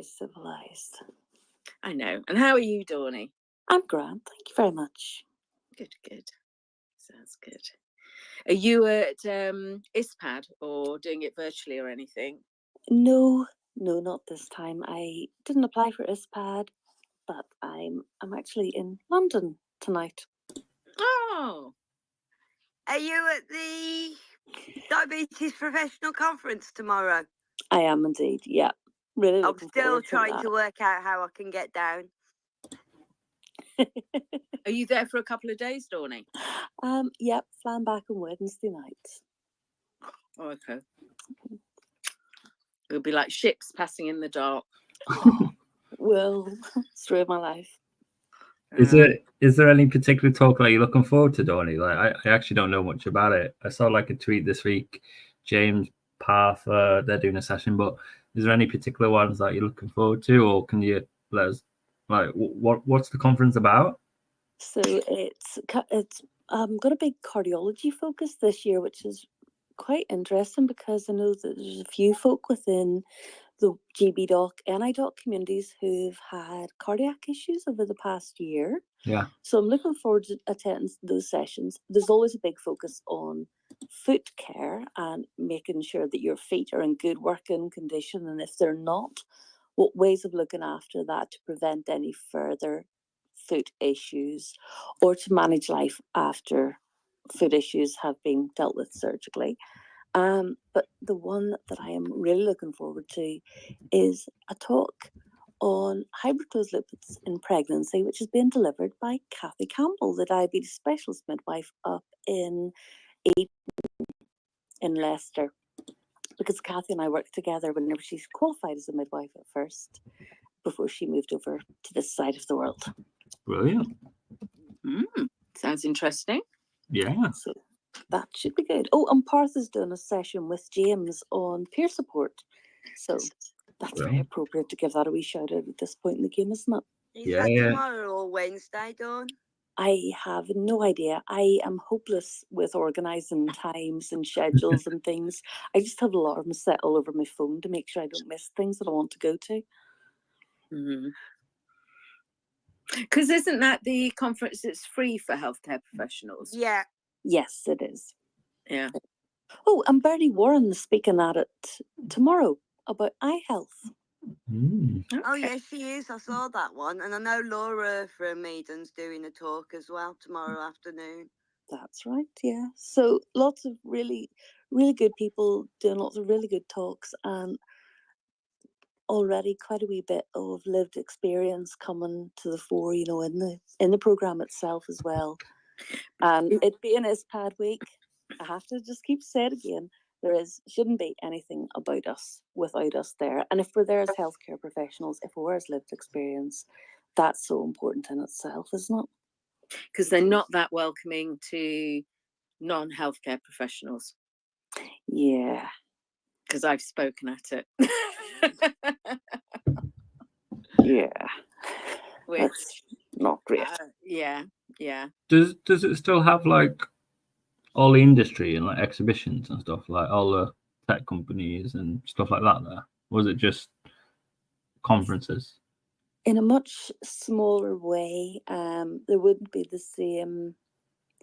very civilised. I know. And how are you, Dawny? I'm grand, thank you very much. Good. Sounds good. Are you at ISPAD or doing it virtually or anything? No, not this time. I didn't apply for ISPAD, but I'm actually in London tonight. Oh. Are you at the Diabetes Professional Conference tomorrow? I am indeed, yeah. Really I'm still trying to work out how I can get down. Are you there for a couple of days, Dawny? Yep, flying back on Wednesday night. Oh, okay. It'll be like ships passing in the dark. Well, through my life. Is there any particular talk that you're looking forward to, Dawny? Like, I actually don't know much about it. I saw like a tweet this week, James Path, they're doing a session, but is there any particular ones that you're looking forward to, or can you let us, like, what's the conference about? So it's got a big cardiology focus this year, which is quite interesting because I know that there's a few folk within the GB doc, NI doc communities who've had cardiac issues over the past year. Yeah. So I'm looking forward to attending those sessions. There's always a big focus on foot care and making sure that your feet are in good working condition, and if they're not, what ways of looking after that to prevent any further foot issues or to manage life after foot issues have been dealt with surgically. But the one that I am really looking forward to is a talk on hyperclose lipids in pregnancy, which is being delivered by Kathy Campbell, the diabetes specialist midwife up in Leicester. Because Kathy and I worked together whenever she qualified as a midwife at first, before she moved over to this side of the world. Brilliant. Sounds interesting. Yeah. So that should be good. Oh, and Parth is doing a session with James on peer support. So that's very appropriate to give that a wee shout out at this point in the game, isn't it? Is that tomorrow or Wednesday, Dawn? I have no idea. I am hopeless with organising times and schedules and things. I just have alarms set all over my phone to make sure I don't miss things that I want to go to. Because isn't that the conference that's free for healthcare professionals? Yeah. Yes, it is. Yeah. Oh, and Bernie Warren is speaking at it tomorrow about eye health. Okay. Oh, yes, she is. I saw that one. And I know Laura from Eden's doing a talk as well tomorrow afternoon. That's right, yeah. So lots of really, really good people doing lots of really good talks, and already quite a wee bit of lived experience coming to the fore, you know, in the programme itself as well. And it being ISPAD week, I have to just keep saying again, shouldn't be anything about us without us there. And if we're there as healthcare professionals, if we're as lived experience, that's so important in itself, isn't it? Because they're not that welcoming to non-healthcare professionals. Yeah. Because I've spoken at it. Yeah. Which, that's not great. Yeah. Does it still have like all the industry and like exhibitions and stuff, like all the tech companies and stuff like that there? Or was it just conferences? In a much smaller way, there wouldn't be the same.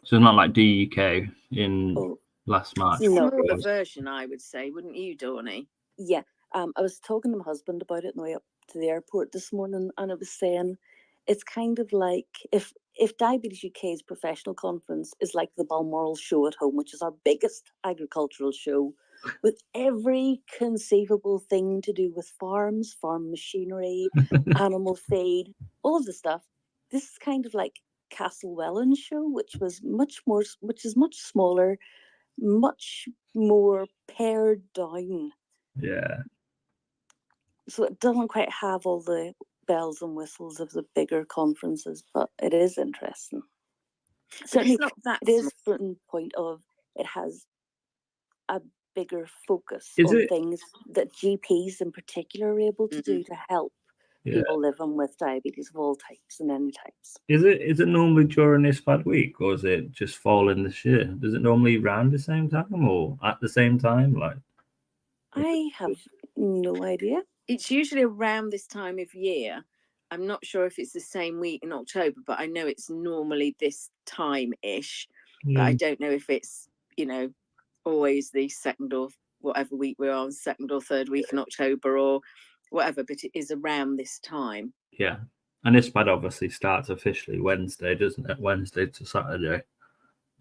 So it's not like DUK in last March. No. Smaller version, I would say, wouldn't you, Dawny? Yeah. I was talking to my husband about it on the way up to the airport this morning, and I was saying it's kind of like if Diabetes UK's professional conference is like the Balmoral show at home, which is our biggest agricultural show, with every conceivable thing to do with farms, farm machinery, animal feed, all of the stuff. This is kind of like Castlewellan show, which is much smaller, much more pared down. Yeah. So it doesn't quite have all the bells and whistles of the bigger conferences, but it is interesting. Certainly, it's not that it is from the point of it has a bigger focus on things that GPs in particular are able to do to help people living with diabetes of all types and any types. Is it normally during ISPAD week, or is it just fall in this year? Does it normally around the same time or at the same time? Like, I have no idea. It's usually around this time of year. I'm not sure if it's the same week in October, but I know it's normally this time-ish. But I don't know if it's, always the second or whatever week we're on, second or third week in October or whatever, but it is around this time. Yeah. And this pad obviously starts officially Wednesday, doesn't it? Wednesday to Saturday.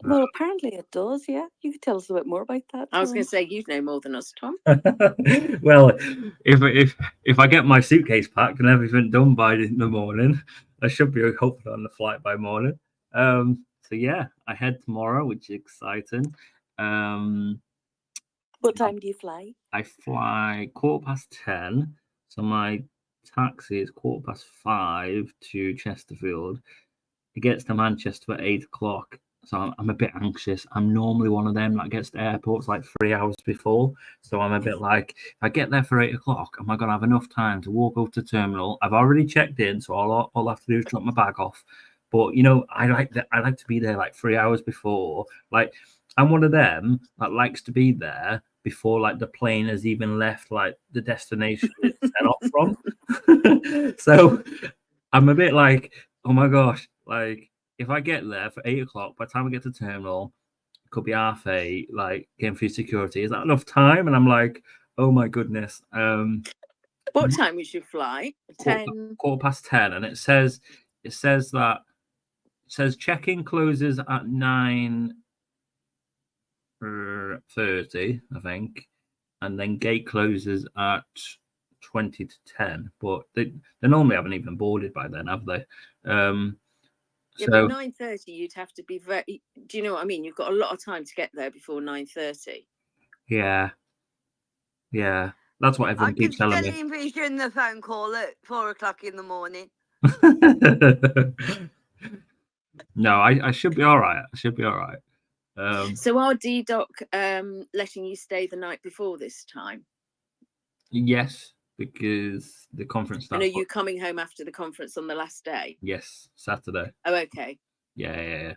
Well, apparently it does, yeah. You could tell us a bit more about that. I was going Tom. to say, you'd know more than us, Tom. Well, if I get my suitcase packed and everything done by the morning, I should be hopefully on the flight by morning. So yeah, I head tomorrow, which is exciting. What time do you fly? I fly 10:15, so my taxi is 5:15 to Chesterfield. It gets to Manchester at 8 o'clock. So I'm a bit anxious. I'm normally one of them that gets to airports like 3 hours before. So I'm a bit like, if I get there for 8 o'clock, am I going to have enough time to walk up to terminal? I've already checked in, so all I have to do is drop my bag off. But I like to be there like 3 hours before. Like, I'm one of them that likes to be there before like the plane has even left like the destination it's set off from. So I'm a bit like, oh my gosh, like if I get there for 8 o'clock, by the time I get to terminal, it could be 8:30, like getting through security. Is that enough time? And I'm like, oh my goodness. What time was your flight? 10. 10:15, and it says check-in closes at 9:30, I think, and then gate closes at 20 to 10. But they normally haven't even boarded by then, have they? Yeah, but 9:30, you'd have to be very. Do you know what I mean? You've got a lot of time to get there before 9:30. Yeah, that's what I everyone can keeps telling still me. envision the phone call at 4 o'clock in the morning. No, I should be all right. So are DDoc letting you stay the night before this time? Yes, because the conference And starts. are you coming home after the conference on the last day? Yes, Saturday. Oh, okay. Yeah.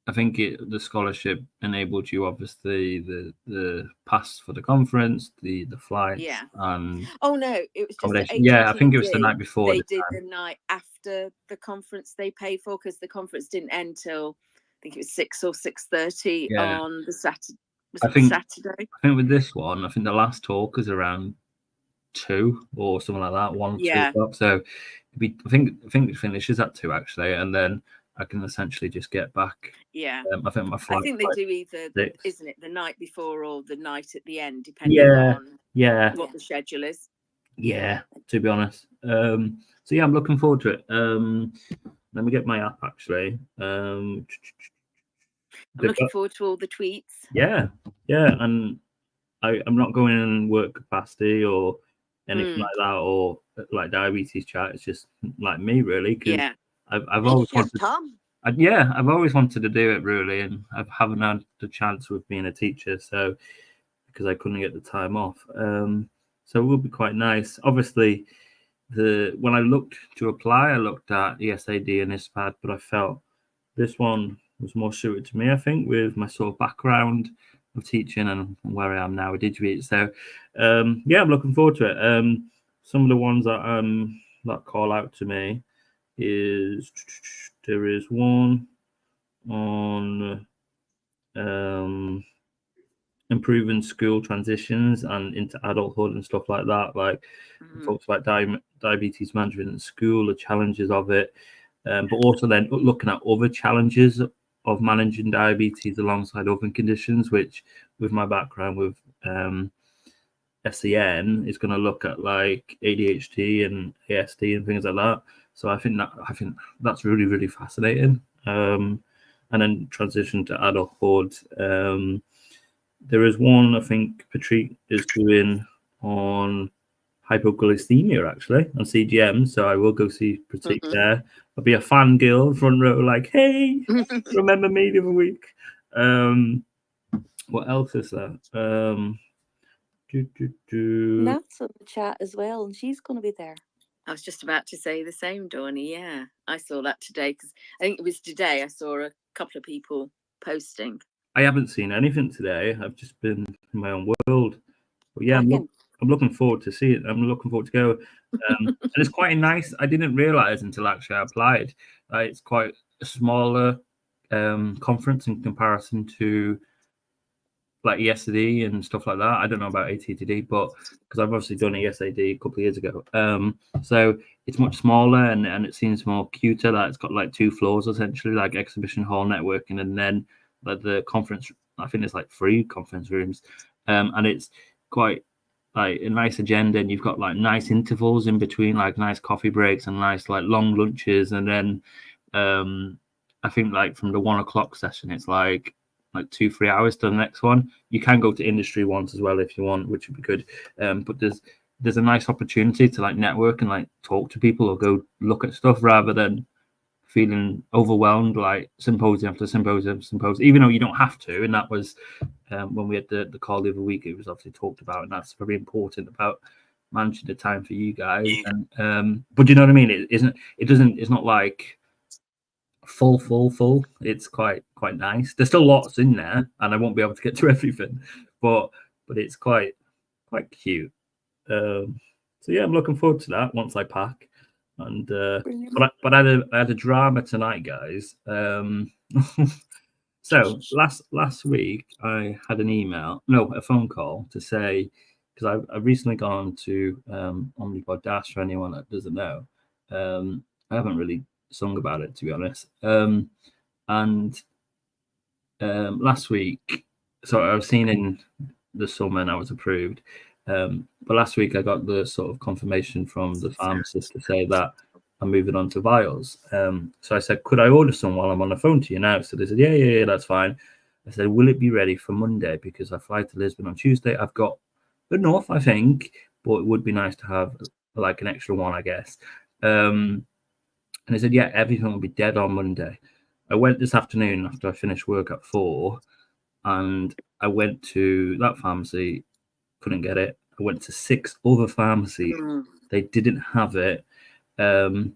I think the scholarship enabled you, obviously, the pass for the conference, the flights, Yeah. and Oh no, it was just the accommodation. Yeah, I think it was the ATTD. night before. They did the night after the conference they paid for, because the conference didn't end till I think it was 6 or 6:30 Yeah. on the Saturday. I Saturday? think with this one, I think the last talk is around 2 or something like that, 1 or 2 o'clock. So I think it finishes at 2 actually, and then I can essentially just get back. Yeah. I think my flight. I think they do either, 6. isn't it, the night before or the night at the end, depending on what the schedule is. Yeah, to be honest. So yeah, I'm looking forward to it. Let me get my app actually. I'm looking forward to all the tweets. Yeah, and I'm not going in work capacity or anything like that, or like diabetes chat. It's just like me, really. Yeah. I've always wanted. Tom. I've always wanted to do it, really, and I haven't had the chance with being a teacher, so because I couldn't get the time off. So it will be quite nice. Obviously, when I looked to apply, I looked at ESAD and ISPAD, but I felt this one was more suited to me, I think, with my sort of background of teaching and where I am now with Digibit. So yeah, I'm looking forward to it. Some of the ones that call out to me is there is one on improving school transitions and into adulthood and stuff like that, like talks about diabetes management in school, the challenges of it, but also then looking at other challenges of managing diabetes alongside other conditions, which with my background with SEN is going to look at like ADHD and ASD and things like that. So I think that's really, really fascinating. And then transition to adulthood. There is one I think Patrick is doing on hypoglycemia actually on CGM, so I will go see Patrick there. I'll be a fangirl front row, like, hey, remember me the other week. What else is there? Nat's in the chat as well, and she's going to be there. I was just about to say the same, Dawny. Yeah, I saw that today because I think it was today I saw a couple of people posting. I haven't seen anything today. I've just been in my own world. But yeah, I'm looking forward to see it. I'm looking forward to go. And it's quite nice. I didn't realize until actually I applied. It's quite a smaller conference in comparison to like ESAD and stuff like that. I don't know about ATTD, but because I've obviously done ESAD a couple of years ago. So it's much smaller and it seems more cuter. Like it's got like 2 floors essentially, like exhibition hall, networking, and then like the conference. I think it's like 3 conference rooms, and it's quite like a nice agenda, and you've got like nice intervals in between, like nice coffee breaks and nice like long lunches, and then I think like from the 1 o'clock session, it's like 2-3 hours to the next one. You can go to industry ones as well if you want, which would be good. But there's a nice opportunity to like network and like talk to people or go look at stuff rather than feeling overwhelmed like symposium after symposium, even though you don't have to. And that was when we had the call the other week, it was obviously talked about, and that's very important about managing the time for you guys. And but you know what I mean? It's not like full. It's quite nice. There's still lots in there, and I won't be able to get to everything, but it's quite cute. So yeah, I'm looking forward to that once I pack. And but I had a drama tonight, guys. So last week I had a phone call to say, because I've recently gone to Omnipod Dash. For anyone that doesn't know, I haven't really sung about it, to be honest. And last week, so I was seen in the summer and I was approved. But last week I got the sort of confirmation from the pharmacist to say that I'm moving on to vials. So I said, could I order some while I'm on the phone to you now? So they said, yeah, that's fine. I said, will it be ready for Monday? Because I fly to Lisbon on Tuesday. I've got enough, I think, but it would be nice to have like an extra one, I guess. And they said, yeah, everything will be dead on Monday. I went this afternoon after I finished work at 4, and I went to that pharmacy, couldn't get it. I went to 6 other pharmacies. They didn't have it. And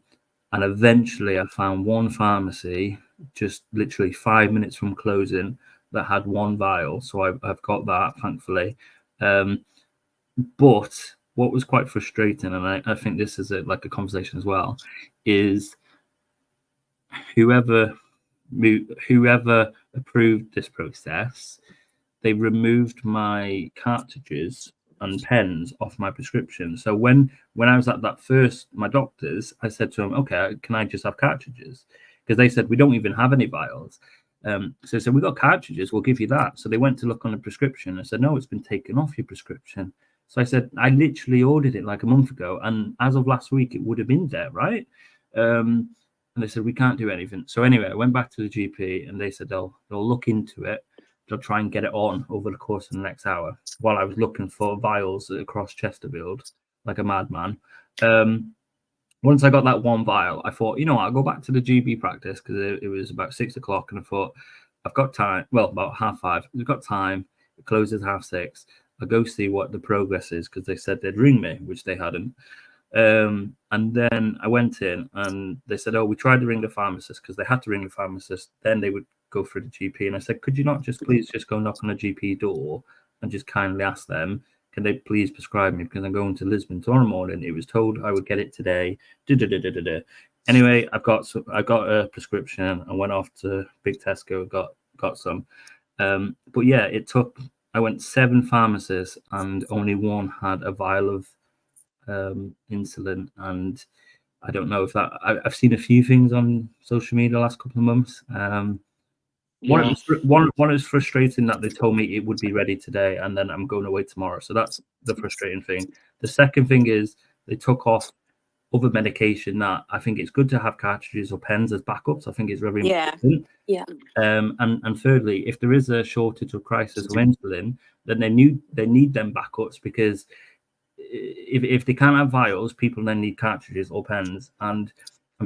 eventually I found one pharmacy just literally 5 minutes from closing that had 1 vial. So I've got that, thankfully. But what was quite frustrating, and I think this is a conversation as well, is whoever approved this process, they removed my cartridges and pens off my prescription. So when I was at that first, my doctor's, I said to him, okay, can I just have cartridges? Because they said, we don't even have any vials. So they said, we got cartridges, we'll give you that. So they went to look on the prescription. I said, no, it's been taken off your prescription. So I said, I literally ordered it like a month ago, and as of last week, it would have been there, right? And they said, we can't do anything. So anyway, I went back to the GP, and they said they'll look into it. They'll try and get it on over the course of the next hour, while I was looking for vials across Chesterfield like a madman. Once I got that 1 vial, I thought, I'll go back to the GB practice, because it was about 6 o'clock, and I thought, I've got time. Well, about 5:30. We've got time. It closes 6:30. I'll go see what the progress is, because they said they'd ring me, which they hadn't. And then I went in, and they said, we tried to ring the pharmacist, because they had to ring the pharmacist. Then they would go through the GP. And I said, could you not please just go knock on the GP door and just kindly ask them, can they please prescribe me, because I'm going to Lisbon tomorrow morning. It was told I would get it today. Anyway, I got a prescription and went off to Big Tesco, got some. But yeah, I went 7 pharmacies, and only 1 had a vial of insulin. And I don't know if that, I've seen a few things on social media the last couple of months. One is frustrating that they told me it would be ready today, and then I'm going away tomorrow. So that's the frustrating thing. The second thing is they took off other medication that I think it's good to have cartridges or pens as backups. I think it's very important. Yeah. And thirdly, if there is a shortage or crisis of insulin, then they need them backups, because if they can't have vials, people then need cartridges or pens. And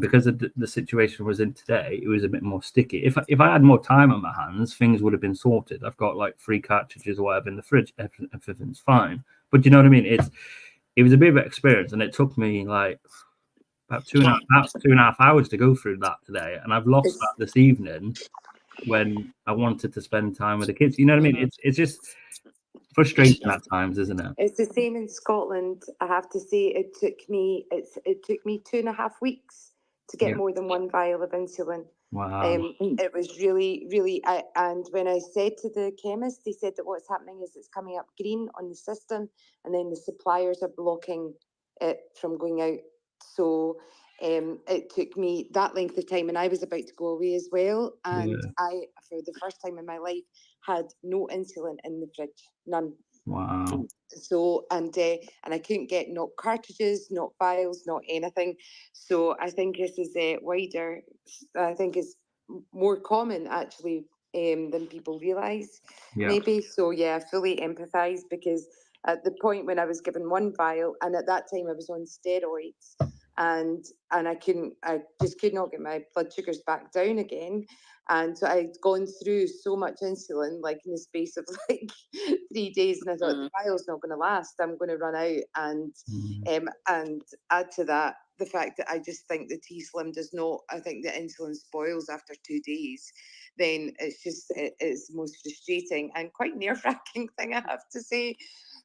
because of the situation I was in today, it was a bit more sticky. If I had more time on my hands, things would have been sorted. I've got like 3 cartridges or whatever in the fridge. Everything's fine. But you know what I mean? It was a bit of an experience, and it took me like about 2.5 hours to go through that today. And I've lost that this evening when I wanted to spend time with the kids. You know what I mean? It's just, frustrating at times, isn't it? It's the same in Scotland. I have to say, it took me 2.5 weeks to get more than 1 vial of insulin. Wow. It was really, and when I said to the chemist, they said that what's happening is it's coming up green on the system, and then the suppliers are blocking it from going out. So it took me that length of time, and I was about to go away as well. And I, for the first time in my life, had no insulin in the fridge, none. Wow. So and I couldn't get not cartridges, not vials, not anything. So I think this is wider. I think it's more common actually than people realise. Maybe. So yeah, I fully empathise, because at the point when I was given 1 vial, and at that time I was on steroids, and I just could not get my blood sugars back down again. And so I'd gone through so much insulin, like in the space of like 3 days, and I thought the vial's not going to last. I'm going to run out. And add to that the fact that I just think the T-Slim does not. I think the insulin spoils after 2 days. Then it's the most frustrating and quite nerve-wracking thing, I have to say.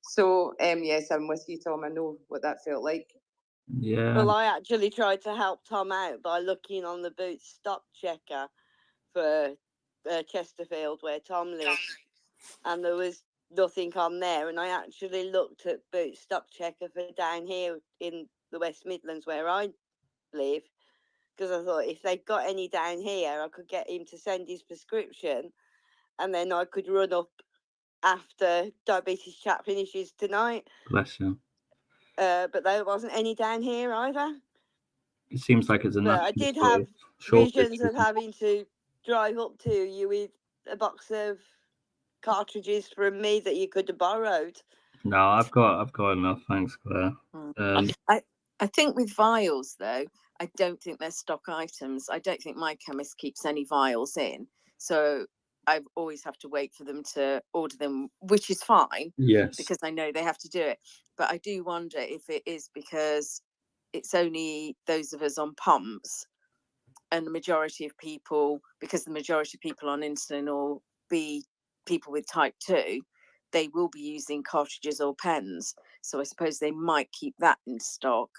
So yes, I'm with you, Tom. I know what that felt like. Yeah. Well, I actually tried to help Tom out by looking on the Boots stock checker for Chesterfield, where Tom lives, and there was nothing on there. And I actually looked at Boots stock checker for down here in the West Midlands where I live, because I thought if they'd got any down here, I could get him to send his prescription, and then I could run up after Diabetes Chat finishes tonight. Bless you. But there wasn't any down here either. It seems like it's a But I did have visions of having to drive up to you with a box of cartridges from me that you could have borrowed. No, I've got enough. Thanks, Claire. I think with vials though, I don't think they're stock items. I don't think my chemist keeps any vials in, so I always have to wait for them to order them, which is fine. Yes. Because I know they have to do it. But I do wonder if it is because it's only those of us on pumps, and the majority of people, because the majority of people on insulin will be people with type 2, they will be using cartridges or pens. So I suppose they might keep that in stock.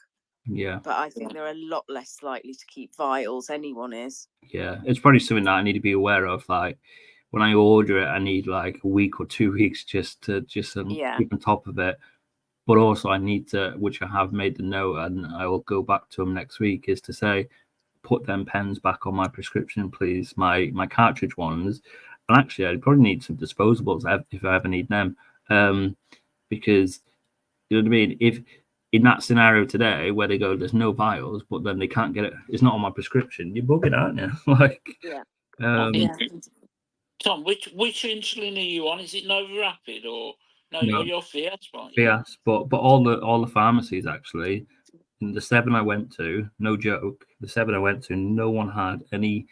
Yeah. But I think they're a lot less likely to keep vials. Anyone is. Yeah. It's probably something that I need to be aware of. Like when I order it, I need like a week or 2 weeks just to keep on top of it. But also I need to, which I have made the note, and I will go back to them next week, is to say, put them pens back on my prescription, please, my cartridge ones. And actually, I probably need some disposables if I ever need them, because you know what I mean. If in that scenario today where they go, there's no vials, but then they can't get it, it's not on my prescription. You're bugging, aren't you? Like, Tom, which insulin are you on? Is it Nova Rapid or no? You're Fiat, right? Fiat, but all the pharmacies actually. In the 7 I went to, no joke, the 7 I went to, no one had any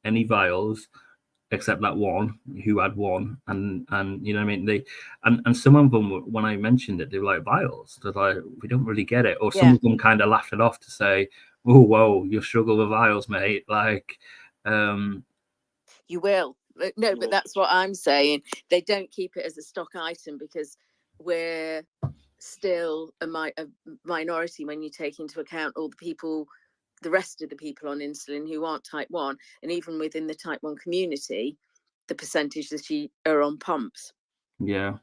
vials except that one who had one, and you know what I mean. They and some of them, when I mentioned it, they were like, vials. They're like, we don't really get it, or some of them kind of laughed it off to say, oh whoa, you struggle with vials, mate. Like, you will. No, but that's what I'm saying. They don't keep it as a stock item because we're still a minority when you take into account all the rest of the people on insulin who aren't type 1, and even within the type 1 community, the percentage that are on pumps. Yeah.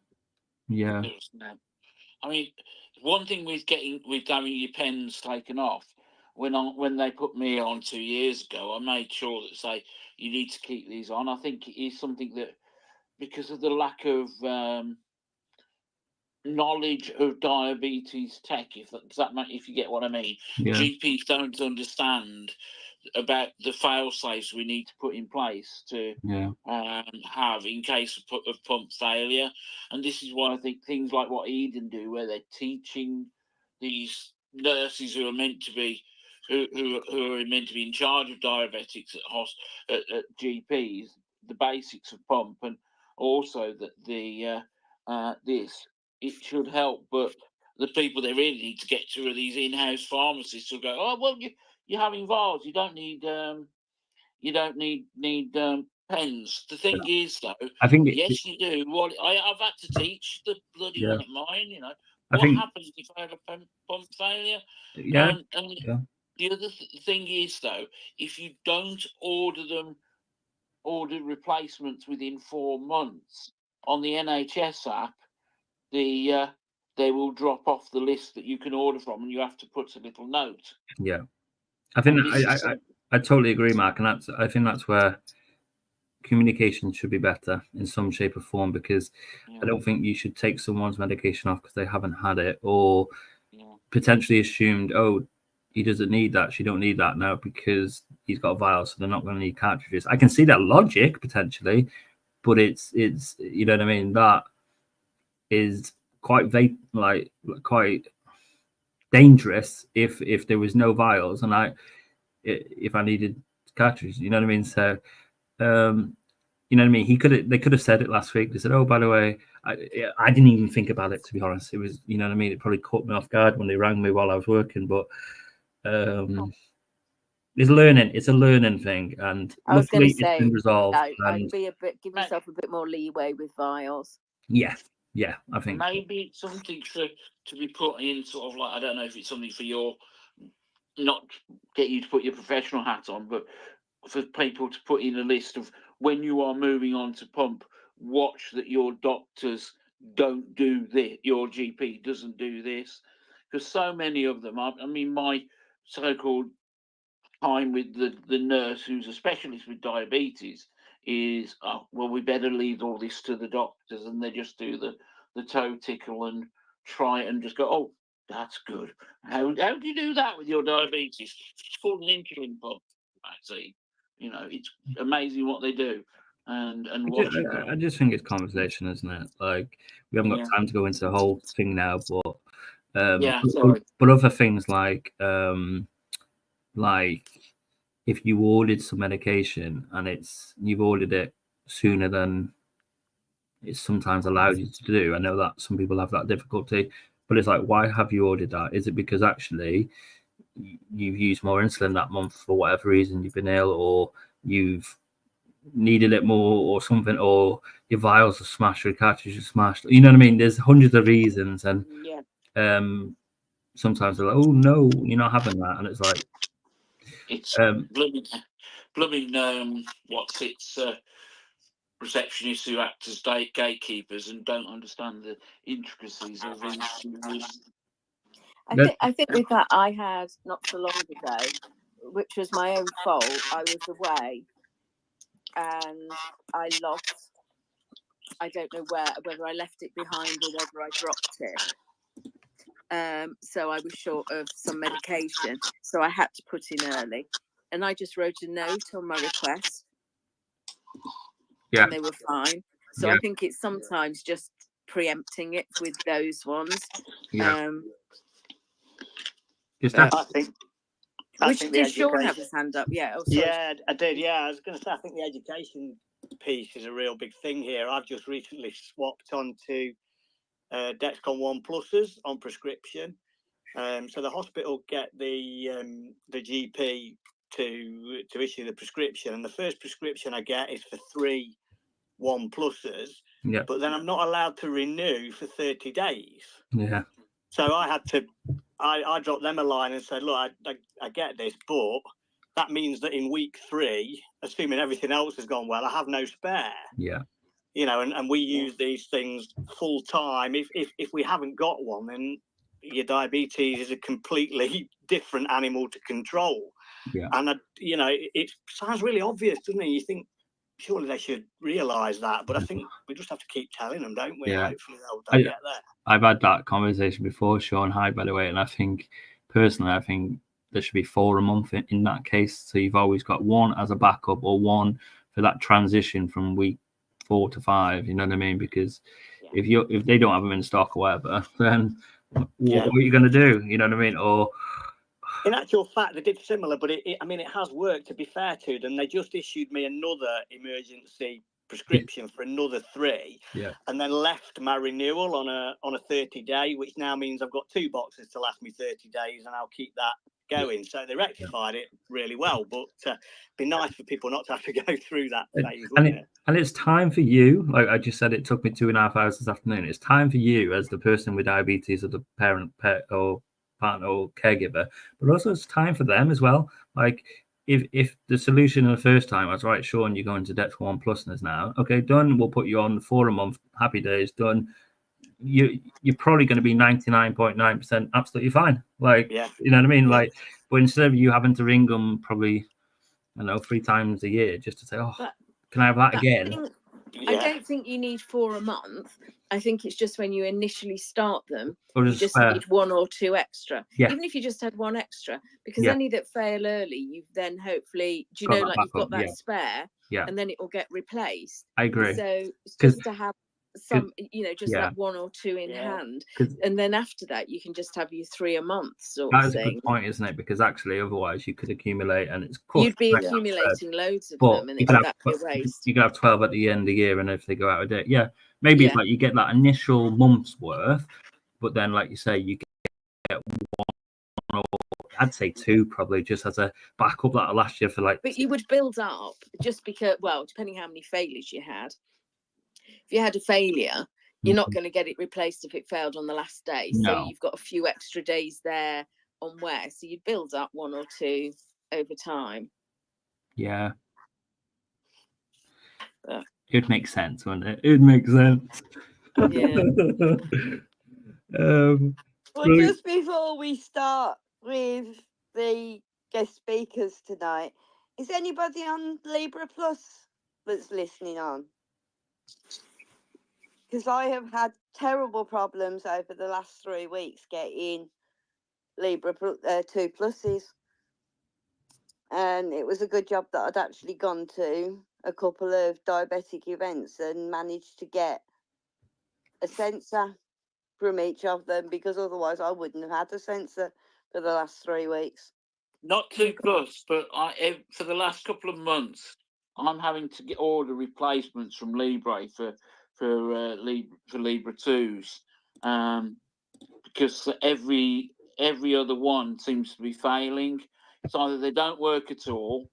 I mean, one thing with having your pens taken off, when they put me on 2 years ago, I made sure that say you need to keep these on. I think it is something that, because of the lack of knowledge of diabetes tech, if you get what I mean, GPs don't understand about the fail safes we need to put in place to have in case of pump failure. And this is why I think things like what Eden do, where they're teaching these nurses who are meant to be in charge of diabetics at GPs, the basics of pump, and also that it should help. But the people they really need to get to are these in-house pharmacists who go, oh well, you're having vials, you don't need Depends. The thing is, though, I think yes, you do. Well, I've had to teach the bloody one at mine. You know, I what think, happens if I have a pump failure? yeah, And yeah, the other thing is, though, if you don't order replacements within 4 months on the NHS app, they will drop off the list that you can order from, and you have to put a little note. yeah. I think I totally agree, Mark, and I think that's where communication should be better in some shape or form, because I don't think you should take someone's medication off because they haven't had it, or potentially assumed, oh, he doesn't need that, she don't need that now because he's got a vial, so they're not going to need cartridges. I can see that logic potentially, but it's you know what I mean, that is quite quite dangerous if there was no vials and if I needed cartridges, you know what I mean. So you know what I mean, they could have said it last week. They said, oh, by the way, I didn't even think about it, to be honest. It was, you know what I mean, it probably caught me off guard when they rang me while I was working, but it's a learning thing, and I was going to luckily it's been say, resolved. and give yourself a bit more leeway with vials. Yeah, I think maybe it's something to be put in, sort of like, I don't know if it's something for your, not get you to put your professional hat on, but for people to put in a list of when you are moving on to pump, watch that your doctors don't do this, your GP doesn't do this, because so many of them are. I mean, my so-called time with the nurse who's a specialist with diabetes is, oh, well, we better leave all this to the doctors, and they just do the toe tickle and try and just go, oh, that's good. How do you do that with your diabetes? It's called an insulin pump. See, you know, it's amazing what they do. And I just think it's conversation, isn't it? Like, we haven't got time to go into the whole thing now, but but other things like if you ordered some medication and you've ordered it sooner than it's sometimes allowed you to do. I know that some people have that difficulty, but it's like, why have you ordered that? Is it because actually you've used more insulin that month for whatever reason, you've been ill, or you've needed it more or something, or your vials are smashed or your cartridge is smashed? You know what I mean? There's hundreds of reasons, and sometimes they're like, oh no, you're not having that, and it's like, it's blooming what's its receptionists who act as gatekeepers and don't understand the intricacies of these. I think with that, I had not so long ago, which was my own fault. I was away and I lost, I don't know whether I left it behind or whether I dropped it. So I was short of some medication, so I had to put in early, and I just wrote a note on my request, and they were fine. So I think it's sometimes just preempting it with those ones. Did Sean have his hand up? Yeah. Oh, sorry. Yeah, I did. Yeah, I was going to say, I think the education piece is a real big thing here. I've just recently swapped onto Dexcom 1 Pluses on prescription. So the hospital get the GP to issue the prescription, and the first prescription I get is for 3 1 Pluses. Yeah. But then I'm not allowed to renew for 30 days. Yeah. So I had to. I dropped them a line and said, look, I get this, but that means that in week 3, assuming everything else has gone well, I have no spare. Yeah. You know, and we use these things full time. If we haven't got one, then your diabetes is a completely different animal to control. Yeah. And, you know, it sounds really obvious, doesn't it? You think, surely they should realise that. But I think we just have to keep telling them, don't we? Yeah. Hopefully they'll get there. I've had that conversation before, Sean. Hi, by the way. And I think, personally, there should be 4 a month in that case. So you've always got 1 as a backup, or 1 for that transition from week 4 to 5. You know what I mean? Because if they don't have them in stock or whatever, then what are you going to do? You know what I mean? Or in actual fact, they did similar, but it has worked, to be fair to them. They just issued me another emergency prescription for another 3, and then left my renewal on a 30-day, which now means I've got 2 boxes to last me 30 days, and I'll keep that going. So they rectified it really well. But it'd be nice for people not to have to go through that phase, wouldn't it? And it's time for you, like I just said, it took me 2.5 hours this afternoon. It's time for you as the person with diabetes or the parent, pet, or partner or caregiver, but also it's time for them as well. Like if the solution the first time was right, Sean, you're going to Dexcom 1 Plus now. Okay, done. We'll put you on for a month. Happy days, done. You're probably going to be 99.9% absolutely fine. Like, you know what I mean? Like, but instead of you having to ring them probably, I don't know, 3 times a year just to say, oh, can I have that again? I don't think you need 4 a month. I think it's just when you initially start them, or you just need 1 or 2 extra. Yeah. Even if you just had 1 extra, because any that fail early, you've then hopefully, do you know, like you've got that spare, and then it will get replaced. I agree. So it's just to have some, you know, just yeah. that 1 or 2 in hand, and then after that you can just have you 3 a month sort That of is thing. a good point, isn't it? Because actually, otherwise, you could accumulate, and it's you'd be accumulating loads of but them, and you could that'd be a waste. You could have 12 at the end of the year, and if they go out of date, maybe it's like you get that initial month's worth, but then, like you say, you get 1, or I'd say 2 probably, just as a backup that last year for like. But you would build up just because, well, depending how many failures you had. If you had a failure, you're not going to get it replaced if it failed on the last day. No. So you've got a few extra days there on wear. So you'd build up 1 or 2 over time. Yeah. It makes sense, wouldn't it? It makes sense. Yeah. Well, just before we start with the guest speakers tonight, is anybody on Libra Plus that's listening on? Because I have had terrible problems over the last 3 weeks getting Libra 2 Pluses. And it was a good job that I'd actually gone to a couple of diabetic events and managed to get a sensor from each of them, because otherwise I wouldn't have had a sensor for the last 3 weeks. Not 2 Plus, but for the last couple of months, I'm having to order replacements from Libre for Libra 2s, because every other one seems to be failing. It's either they don't work at all,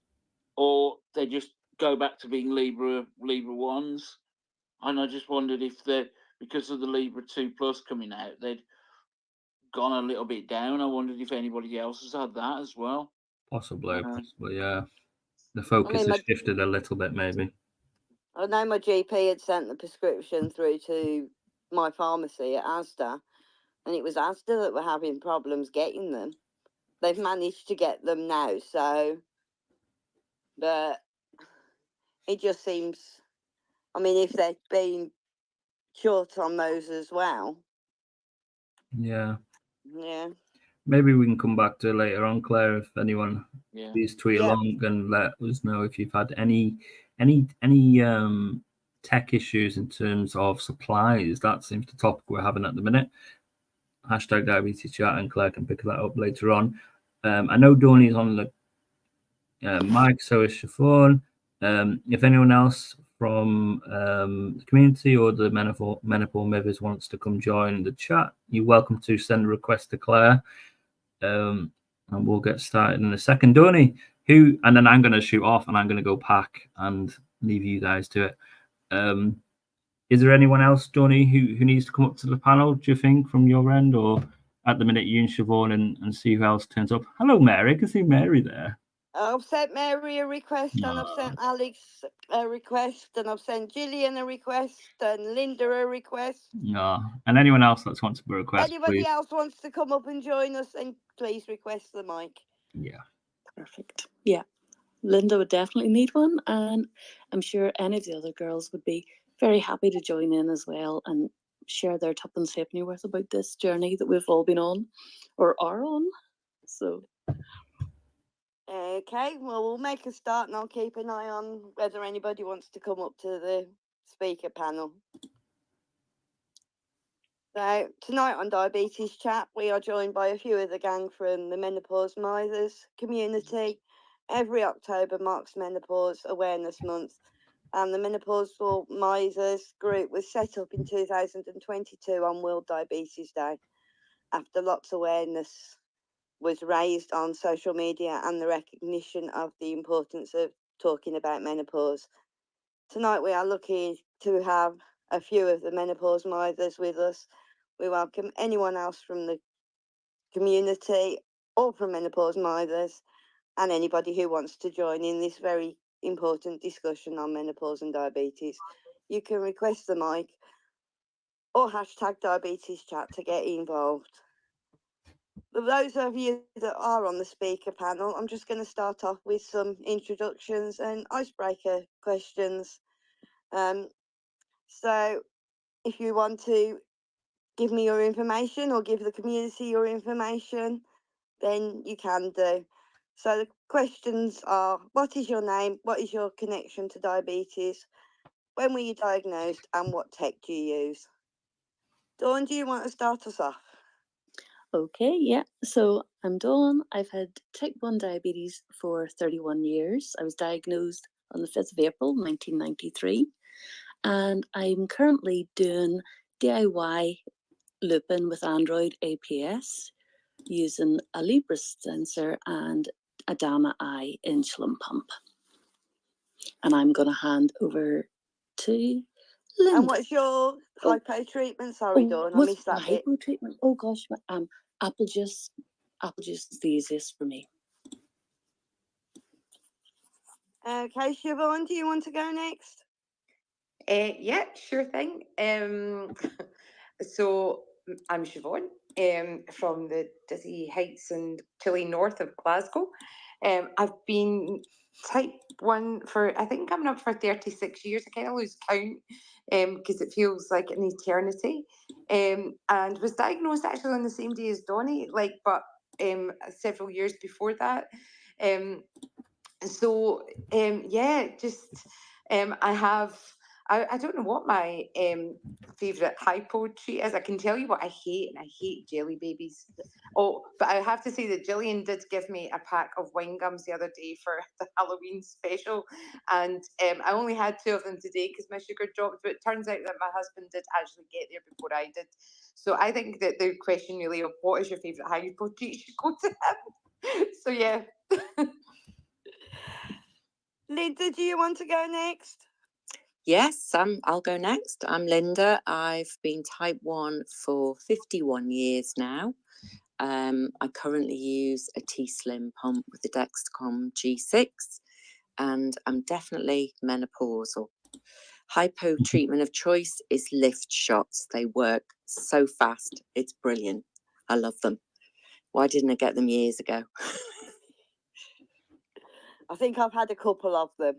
or they just go back to being Libra 1s. And I just wondered if because of the Libra 2 Plus coming out, they'd gone a little bit down. I wondered if anybody else has had that as well. Possibly, yeah. The focus has shifted a little bit, maybe. I know my GP had sent the prescription through to my pharmacy at Asda, and it was Asda that were having problems getting them. They've managed to get them now, but it just seems, I mean, if they've been short on those as well. Yeah. Yeah. Maybe we can come back to it later on, Claire, if anyone please tweet along and let us know if you've had any tech issues in terms of supplies. That seems the topic we're having at the minute. Hashtag diabetes chat, and Claire can pick that up later on. I know Donnie's on the mic, so is Siobhan. If anyone else from the community or the Menopause Mithers wants to come join the chat, you're welcome to send a request to Claire. And we'll get started in a second. Donnie, and then I'm going to shoot off and I'm going to go pack and leave you guys to it. Is there anyone else, Donnie, who needs to come up to the panel, do you think, from your end? Or at the minute, you and Siobhan and see who else turns up? Hello, Mary. I can see Mary there. I've sent Mary a request, and I've sent Alex a request, and I've sent Gillian a request, and Linda a request. No, and anyone else that wants to request, anybody else wants to come up and join us, then please request the mic. Yeah. Perfect. Yeah. Linda would definitely need one, and I'm sure any of the other girls would be very happy to join in as well and share their tuppence halfpenny worth about this journey that we've all been on or are on. So okay, well, we'll make a start, and I'll keep an eye on whether anybody wants to come up to the speaker panel. So tonight on Diabetes Chat, we are joined by a few of the gang from the Menopause Mithers community. Every October marks Menopause Awareness Month, and the Menopause Mithers group was set up in 2022 on World Diabetes Day after lots of awareness was raised on social media and the recognition of the importance of talking about menopause. Tonight we are lucky to have a few of the Menopause Mithers with us. We welcome anyone else from the community or from Menopause Mithers and anybody who wants to join in this very important discussion on menopause and diabetes. You can request the mic or hashtag diabetes chat to get involved. For those of you that are on the speaker panel, I'm just going to start off with some introductions and icebreaker questions. So if you want to give me your information or give the community your information, then you can do. So the questions are, what is your name? What is your connection to diabetes? When were you diagnosed and what tech do you use? Dawn, do you want to start us off? Okay, yeah. So I'm Dawn. I've had type 1 diabetes for 31 years. I was diagnosed on the 5th of April, 1993. And I'm currently doing DIY looping with Android APS using a Libra sensor and a Dana I insulin pump. And I'm going to hand over to Linda. And what's your hypo treatment? Sorry, Dawn, I missed that bit. Hypo treatment? Oh gosh, apple juice. Apple juice is the easiest for me. Okay, Siobhan, do you want to go next? Yeah, sure thing. So I'm Siobhan from the Dizzy Heights and Chile north of Glasgow. I've been type 1 for, I think, coming up for 36 years. I kind of lose count because it feels like an eternity. And was diagnosed actually on the same day as Donnie, but several years before that. I don't know what my favourite hypo treat is. I can tell you what I hate, and I hate jelly babies. Oh, but I have to say that Gillian did give me a pack of wine gums the other day for the Halloween special, and I only had 2 of them today because my sugar dropped, but it turns out that my husband did actually get there before I did. So I think that the question really of what is your favourite hypo treat should go to him. So yeah. Linda, do you want to go next? Yes, I'll go next. I'm Linda. I've been type 1 for 51 years now. I currently use a T-Slim pump with the Dexcom G6, and I'm definitely menopausal. Hypo treatment of choice is lift shots. They work so fast. It's brilliant. I love them. Why didn't I get them years ago? I think I've had a couple of them.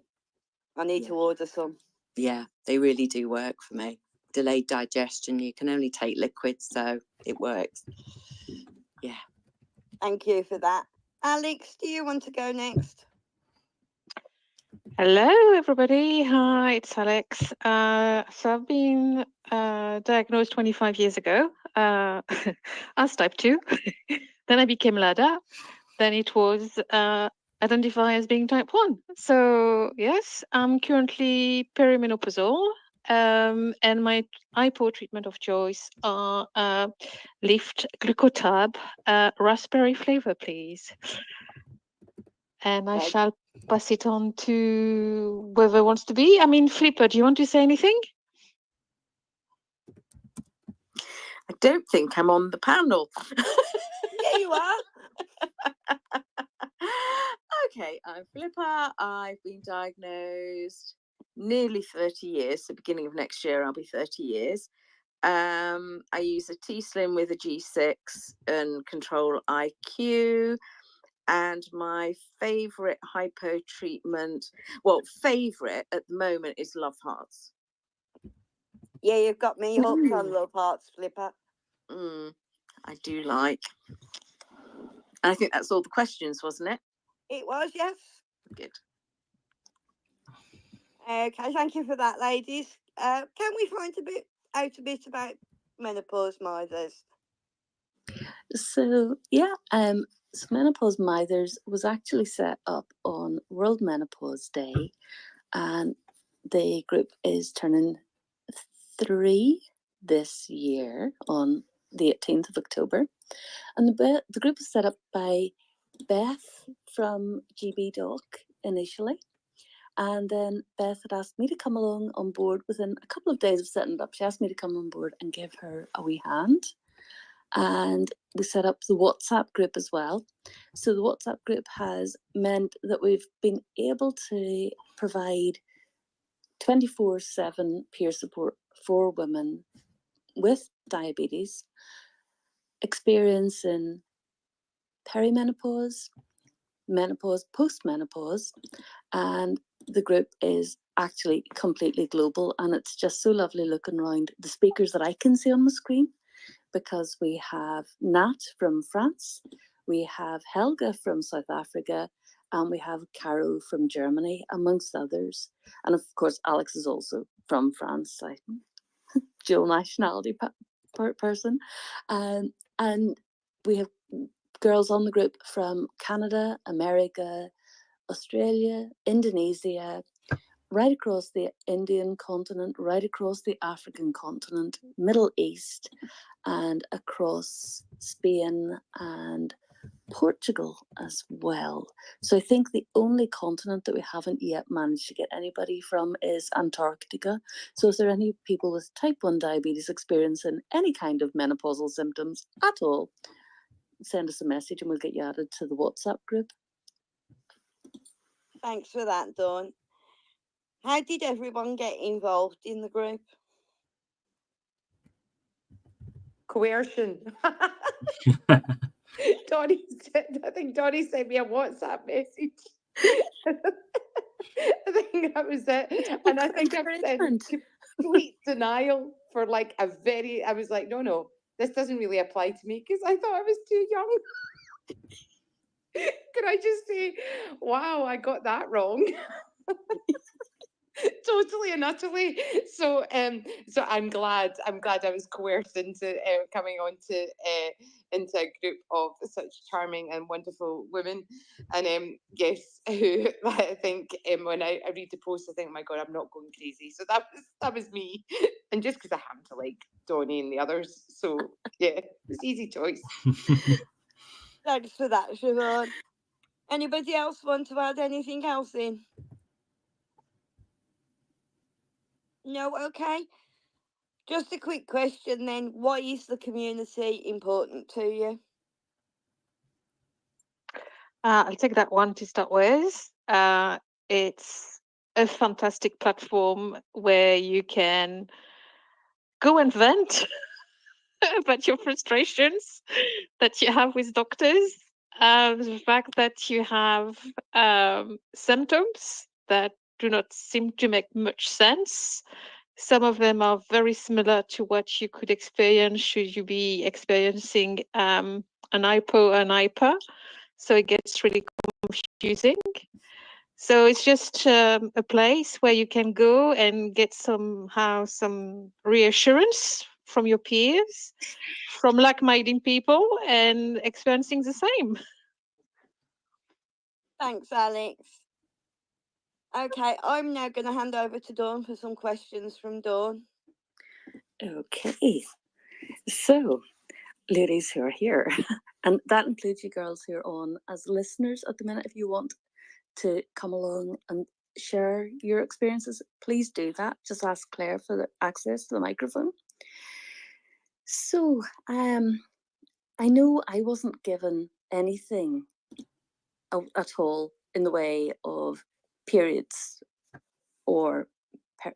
I need to order some. Yeah, they really do work for me. Delayed digestion, you can only take liquids, so it works. Yeah. Thank you for that. Alex, do you want to go next? Hello, everybody. Hi, it's Alex. So I've been diagnosed 25 years ago as type 2. Then I became LADA. Then it was identified as being type 1. So yes, I'm currently perimenopausal. And my hypo treatment of choice are Lift Glucotab, raspberry flavor, please. And I shall pass it on to whoever wants to be. I mean, Flipper, do you want to say anything? I don't think I'm on the panel. Yeah, you are. Okay, I'm Flipper. I've been diagnosed nearly 30 years. So beginning of next year, I'll be 30 years. I use a T-Slim with a G6 and Control IQ. And my favourite hypo treatment, favourite at the moment is Love Hearts. Yeah, you've got me hooked on Love Hearts, Flipper. I do like. And I think that's all the questions, wasn't it? It was, yes. Good. Okay, thank you for that, ladies. Can we find out a bit about Menopause Mithers? So yeah, so Menopause Mithers was actually set up on World Menopause Day, and the group is turning 3 this year on the 18th of October. And the group was set up by Beth from GB Doc initially. And then Beth had asked me to come along on board within a couple of days of setting it up. She asked me to come on board and give her a wee hand. And we set up the WhatsApp group as well. So the WhatsApp group has meant that we've been able to provide 24/7 peer support for women with diabetes, experiencing perimenopause, menopause, postmenopause, and the group is actually completely global, and it's just so lovely looking around the speakers that I can see on the screen, because we have Nat from France, we have Helga from South Africa, and we have Caro from Germany, amongst others. And of course, Alex is also from France, dual nationality person. And we have girls on the group from Canada, America, Australia, Indonesia, right across the Indian continent, right across the African continent, Middle East, and across Spain and Portugal as well. So I think the only continent that we haven't yet managed to get anybody from is Antarctica. So is there any people with type 1 diabetes experiencing any kind of menopausal symptoms at all? Send us a message and we'll get you added to the WhatsApp group. Thanks for that, Dawn. How did everyone get involved in the group? Coercion. Donnie said, I think Donnie sent me a WhatsApp message. I think that was it. And I think I've said complete denial for like I was like, no, this doesn't really apply to me because I thought I was too young. Could I just say, wow, I got that wrong. Totally and utterly. So I'm glad I was coerced into coming on to into a group of such charming and wonderful women. And yes, who I think when I read the post, I think, oh my God, I'm not going crazy. So that was me. And just because I happen to like Donnie and the others. So yeah, it's easy choice. Thanks for that, Siobhan. Anybody else want to add anything else in? No, okay. Just a quick question then. Why is the community important to you? I'll take that one to start with. It's a fantastic platform where you can go and vent about your frustrations that you have with doctors. The fact that you have symptoms that do not seem to make much sense. Some of them are very similar to what you could experience should you be experiencing an hypo or an hyper. So it gets really confusing. So it's just a place where you can go and get some reassurance from your peers, from like-minded people, and experiencing the same. Thanks, Alex. Okay, I'm now going to hand over to Dawn for some questions from Dawn. Okay, so ladies who are here, and that includes you girls who are on as listeners at the minute, if you want to come along and share your experiences, please do that. Just ask Claire for the access to the microphone. So I know I wasn't given anything at all in the way of periods or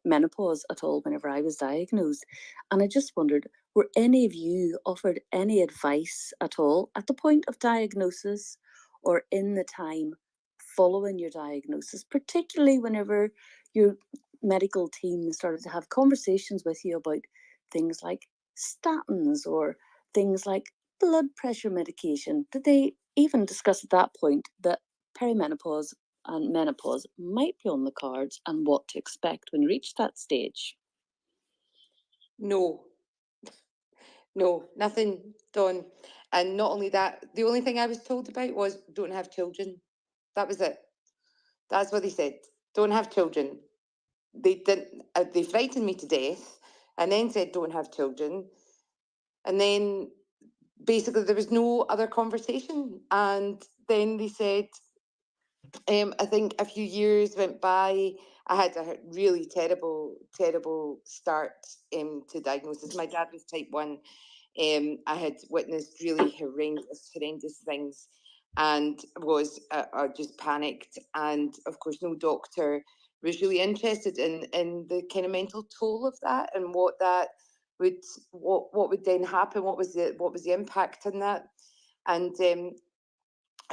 menopause at all whenever I was diagnosed. And I just wondered, were any of you offered any advice at all at the point of diagnosis or in the time following your diagnosis, particularly whenever your medical team started to have conversations with you about things like statins or things like blood pressure medication? Did they even discuss at that point that perimenopause and menopause might be on the cards and what to expect when you reach that stage? No, nothing done. And not only that, the only thing I was told about was don't have children. That was it. That's what they said. Don't have children. They didn't. They frightened me to death, and then said don't have children. And then basically there was no other conversation. And then they said, I think a few years went by. I had a really terrible start to diagnosis. My dad was type 1. I had witnessed really horrendous things, and was just panicked. And of course, no doctor was really interested in the kind of mental toll of that, and what would then happen. What was the impact on that? And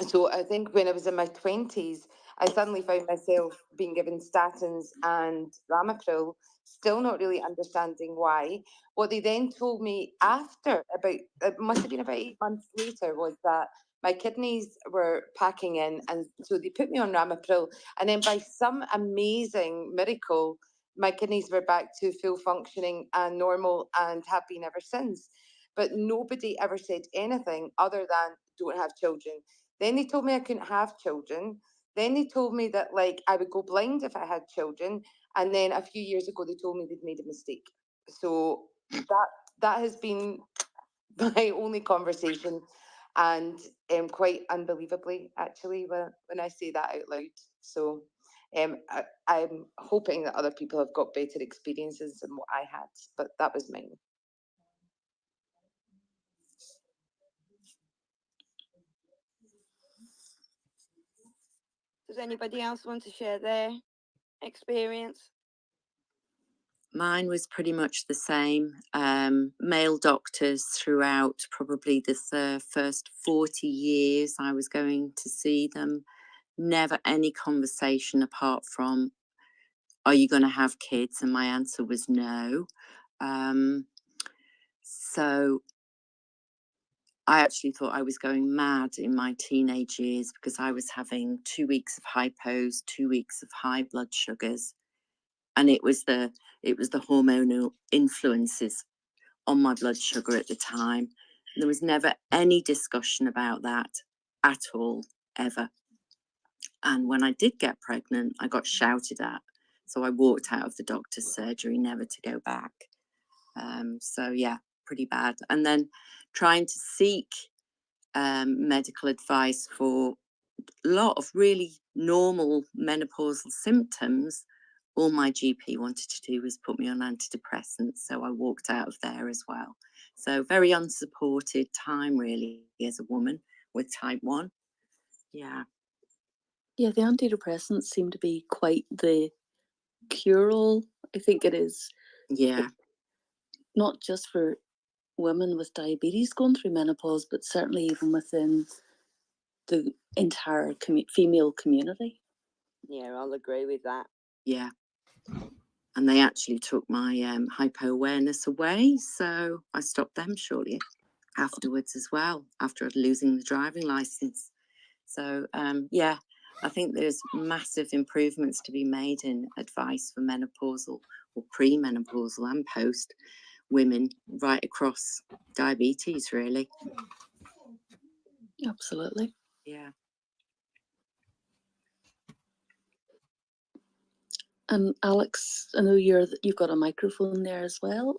so I think when I was in my 20s, I suddenly found myself being given statins and Ramipril, still not really understanding why. What they then told me after, it must have been about 8 months later, was that my kidneys were packing in, and so they put me on Ramipril, and then by some amazing miracle, my kidneys were back to full functioning and normal, and have been ever since. But nobody ever said anything other than don't have children. Then they told me I couldn't have children. Then they told me that I would go blind if I had children. And then a few years ago, they told me they'd made a mistake. So that has been my only conversation, and quite unbelievably, actually, when I say that out loud. So I'm hoping that other people have got better experiences than what I had, but that was mine. Does anybody else want to share their experience? Mine was pretty much the same. Male doctors throughout probably the first 40 years I was going to see them. Never any conversation apart from, are you going to have kids? And my answer was no. So I actually thought I was going mad in my teenage years, because I was having 2 weeks of hypos, 2 weeks of high blood sugars, and it was the hormonal influences on my blood sugar at the time. There was never any discussion about that at all, ever. And when I did get pregnant, I got shouted at. So I walked out of the doctor's surgery, never to go back. So yeah, pretty bad. And then trying to seek medical advice for a lot of really normal menopausal symptoms, all my GP wanted to do was put me on antidepressants. So I walked out of there as well. So very unsupported time, really, as a woman with type 1. Yeah. Yeah, the antidepressants seem to be quite the cure-all. I think it is. Yeah. Not just for women with diabetes going through menopause, but certainly even within the entire female community. Yeah, I'll agree with that. Yeah. And they actually took my hypo awareness away, so I stopped them shortly afterwards as well, after losing the driving license. So yeah, I think there's massive improvements to be made in advice for menopausal or premenopausal and post women right across diabetes, really. Absolutely. Yeah. And Alex, I know you've got a microphone there as well.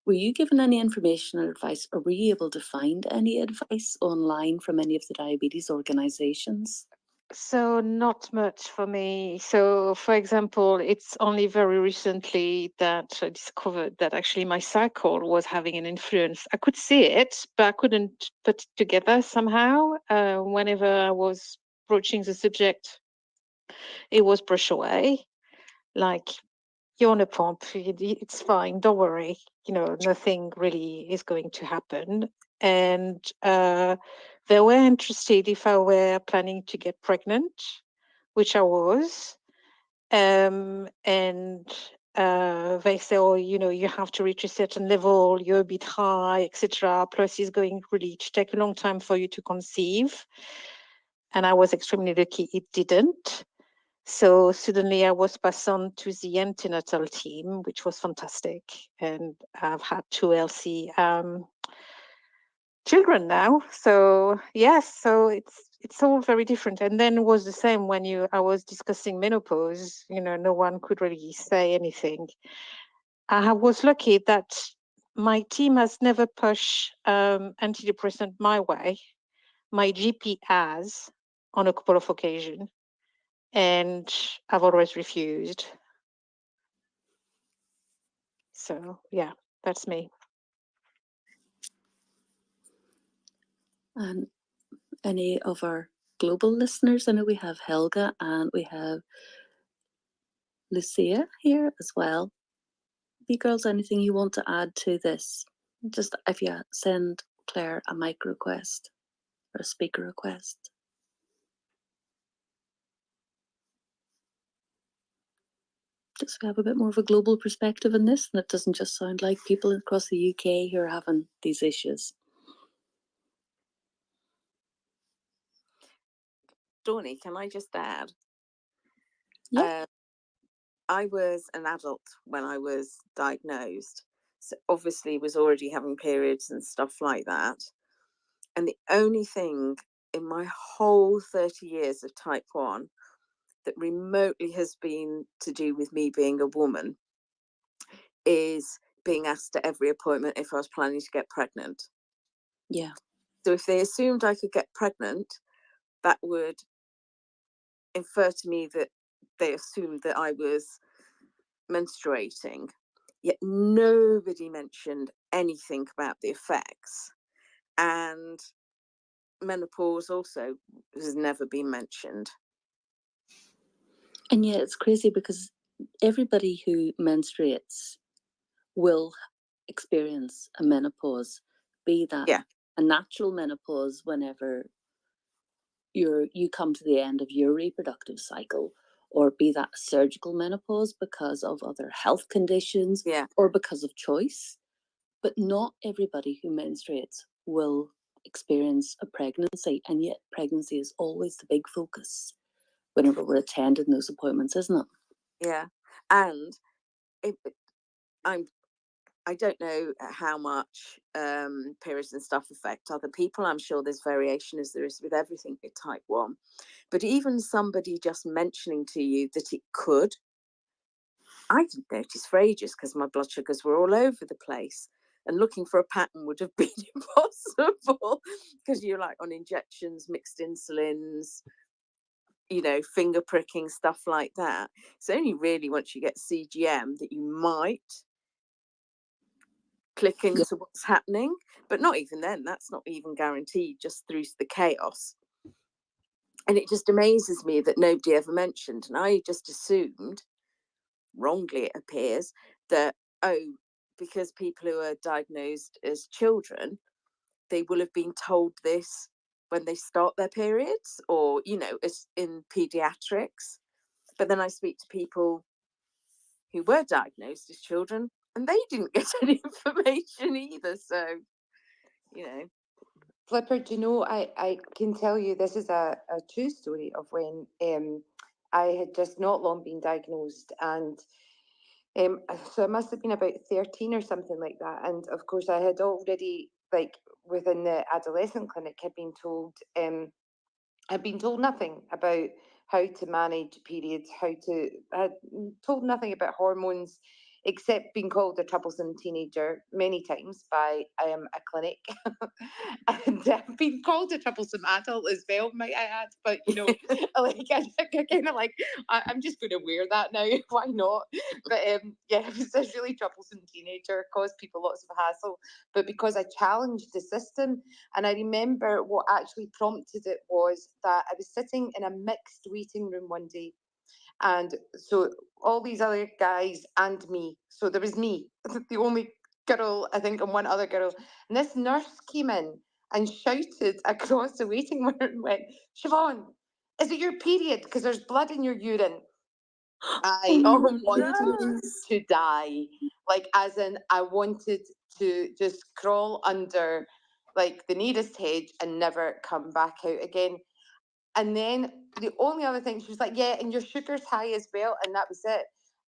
Were you given any information or advice, or were you able to find any advice online from any of the diabetes organisations? So not much for me. So for example, it's only very recently that I discovered that actually my cycle was having an influence. I could see it, but I couldn't put it together somehow. Whenever I was broaching the subject, it was brushed away. Like, you're on a pump, it's fine, don't worry. Nothing really is going to happen. And they were interested if I were planning to get pregnant, which I was. And they say, oh, you have to reach a certain level, you're a bit high, etc. Plus, it's going really to take a long time for you to conceive. And I was extremely lucky it didn't. So suddenly I was passed on to the antenatal team, which was fantastic. And I've had 2 healthy children now. So yes, so it's all very different. And then it was the same when I was discussing menopause, no one could really say anything. I was lucky that my team has never pushed antidepressant my way. My GP has on a couple of occasions, and I've always refused. So yeah, that's me. And any of our global listeners? I know we have Helga and we have Lucia here as well. You girls, anything you want to add to this? Just if you send Claire a mic request or a speaker request. Just we have a bit more of a global perspective in this, and it doesn't just sound like people across the UK who are having these issues. Dawny, can I just add? Yeah. I was an adult when I was diagnosed, so obviously was already having periods and stuff like that. And the only thing in my whole 30 years of type 1 that remotely has been to do with me being a woman is being asked at every appointment if I was planning to get pregnant. Yeah. So if they assumed I could get pregnant, that would infer to me that they assumed that I was menstruating. Yet nobody mentioned anything about the effects. And menopause also has never been mentioned. And yeah, it's crazy because everybody who menstruates will experience a menopause, be that a natural menopause whenever you come to the end of your reproductive cycle, or be that a surgical menopause because of other health conditions, or because of choice. But not everybody who menstruates will experience a pregnancy, and yet pregnancy is always the big focus whenever we're attending those appointments, isn't it? Yeah. And I don't know how much periods and stuff affect other people. I'm sure there's variation, as there is with everything with type 1. But even somebody just mentioning to you that it could, I didn't notice for ages because my blood sugars were all over the place. And looking for a pattern would have been impossible because you're like on injections, mixed insulins, you know, finger pricking, stuff like that. It's only really once you get CGM that you might click into what's happening, but not even then. That's not even guaranteed, just through the chaos. And it just amazes me that nobody ever mentioned. And I just assumed, wrongly it appears, that, because people who are diagnosed as children, they will have been told this when they start their periods, or, you know, as in pediatrics. But then I speak to people who were diagnosed as children and they didn't get any information either. So, you know. Flipper, do you know, I can tell you this is a true story of when I had just not long been diagnosed, and so it must have been about 13 or something like that. And of course, I had already, like, within the adolescent clinic, had been told nothing about how to manage periods, had told nothing about hormones, except being called a troublesome teenager many times by a clinic. And being called a troublesome adult as well, might I add. But, you know, like, I kind of like, I'm just going to wear that now. Why not? But yeah, I was this really troublesome teenager, caused people lots of hassle. But because I challenged the system, and I remember what actually prompted it was that I was sitting in a mixed waiting room one day. And so all these other guys and me, so there was me, the only girl, I think, and one other girl. And this nurse came in and shouted across the waiting room and went, "Siobhan, is it your period? Because there's blood in your urine." I wanted to die. Like, as in, I wanted to just crawl under, like, the nearest hedge and never come back out again. And then the only other thing, she was like, "Yeah, and your sugar's high as well." And that was it.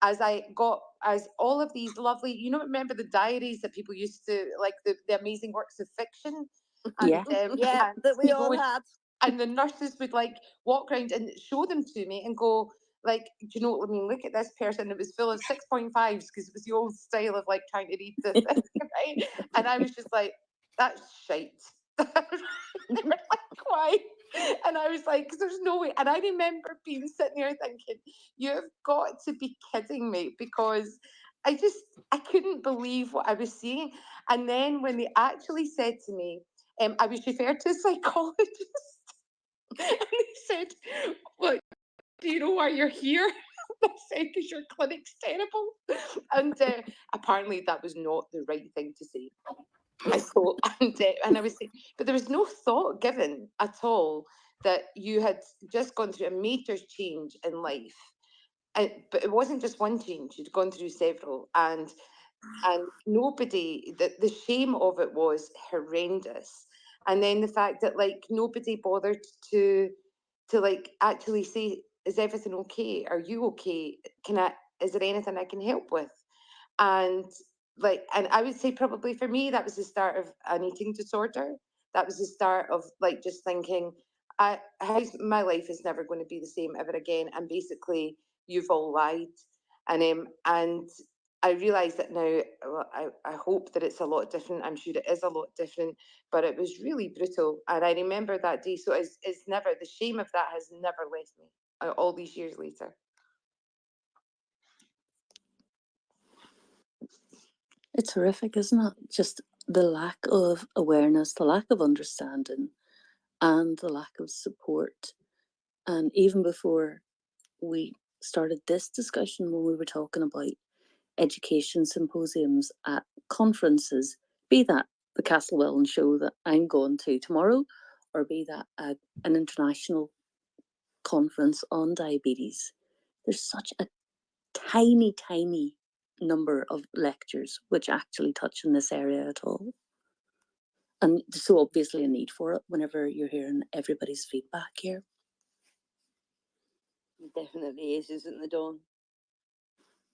As all of these lovely, you know, remember the diaries that people used to, like, the amazing works of fiction? And, and that we all would, had. and the nurses would, like, walk around and show them to me and go, like, do you know what I mean? Look at this person. It was full of 6.5s because it was the old style of like trying to read the thing, right? And I was just like, that's shite. They were like, why? And I was like, there's no way. And I remember being sitting there thinking, you've got to be kidding me, because I couldn't believe what I was seeing. And then when they actually said to me, I was referred to a psychologist, and they said, well, do you know why you're here? I said, because your clinic's terrible. And apparently that was not the right thing to say. I thought, and I was saying, but there was no thought given at all that you had just gone through a major change in life. But it wasn't just one change, you'd gone through several. And nobody, the shame of it was horrendous. And then the fact that like nobody bothered to like actually say, is everything okay? Are you okay? Is there anything I can help with? And and I would say probably for me, that was the start of an eating disorder. That was the start of like just thinking, my life is never going to be the same ever again. And basically, you've all lied. And I realise that now. Well, I hope that it's a lot different. I'm sure it is a lot different, but it was really brutal. And I remember that day. So it's never, the shame of that has never left me all these years later. It's horrific, isn't it? Just the lack of awareness, the lack of understanding, and the lack of support. And even before we started this discussion, when we were talking about education symposiums at conferences, be that the Castle Wellon show that I'm going to tomorrow, or be that an international conference on diabetes, there's such a tiny, tiny number of lectures which actually touch in this area at all. And so obviously a need for it whenever you're hearing everybody's feedback here. It definitely is, isn't there, Dawn?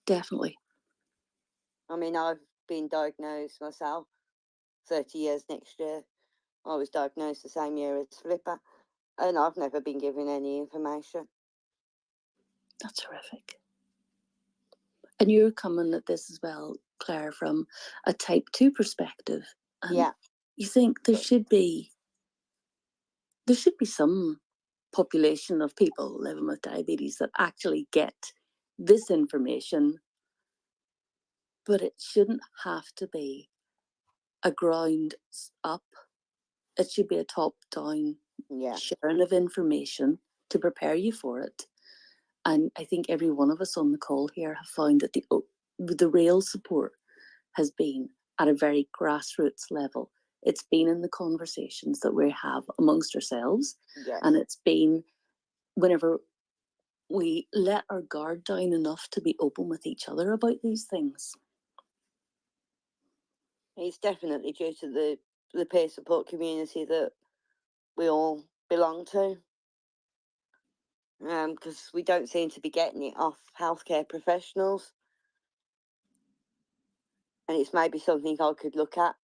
Definitely. I mean, I've been diagnosed myself 30 years next year. I was diagnosed the same year as Flipper, and I've never been given any information. That's horrific. And you're coming at this as well, Claire, from a type 2 perspective. And yeah. You think there should be some population of people living with diabetes that actually get this information, but it shouldn't have to be a ground up. It should be a top-down sharing of information to prepare you for it. And I think every one of us on the call here have found that the real support has been at a very grassroots level. It's been in the conversations that we have amongst ourselves. Yes. And it's been whenever we let our guard down enough to be open with each other about these things. It's definitely due to the peer support community that we all belong to. Because we don't seem to be getting it off healthcare professionals. And it's maybe something I could look at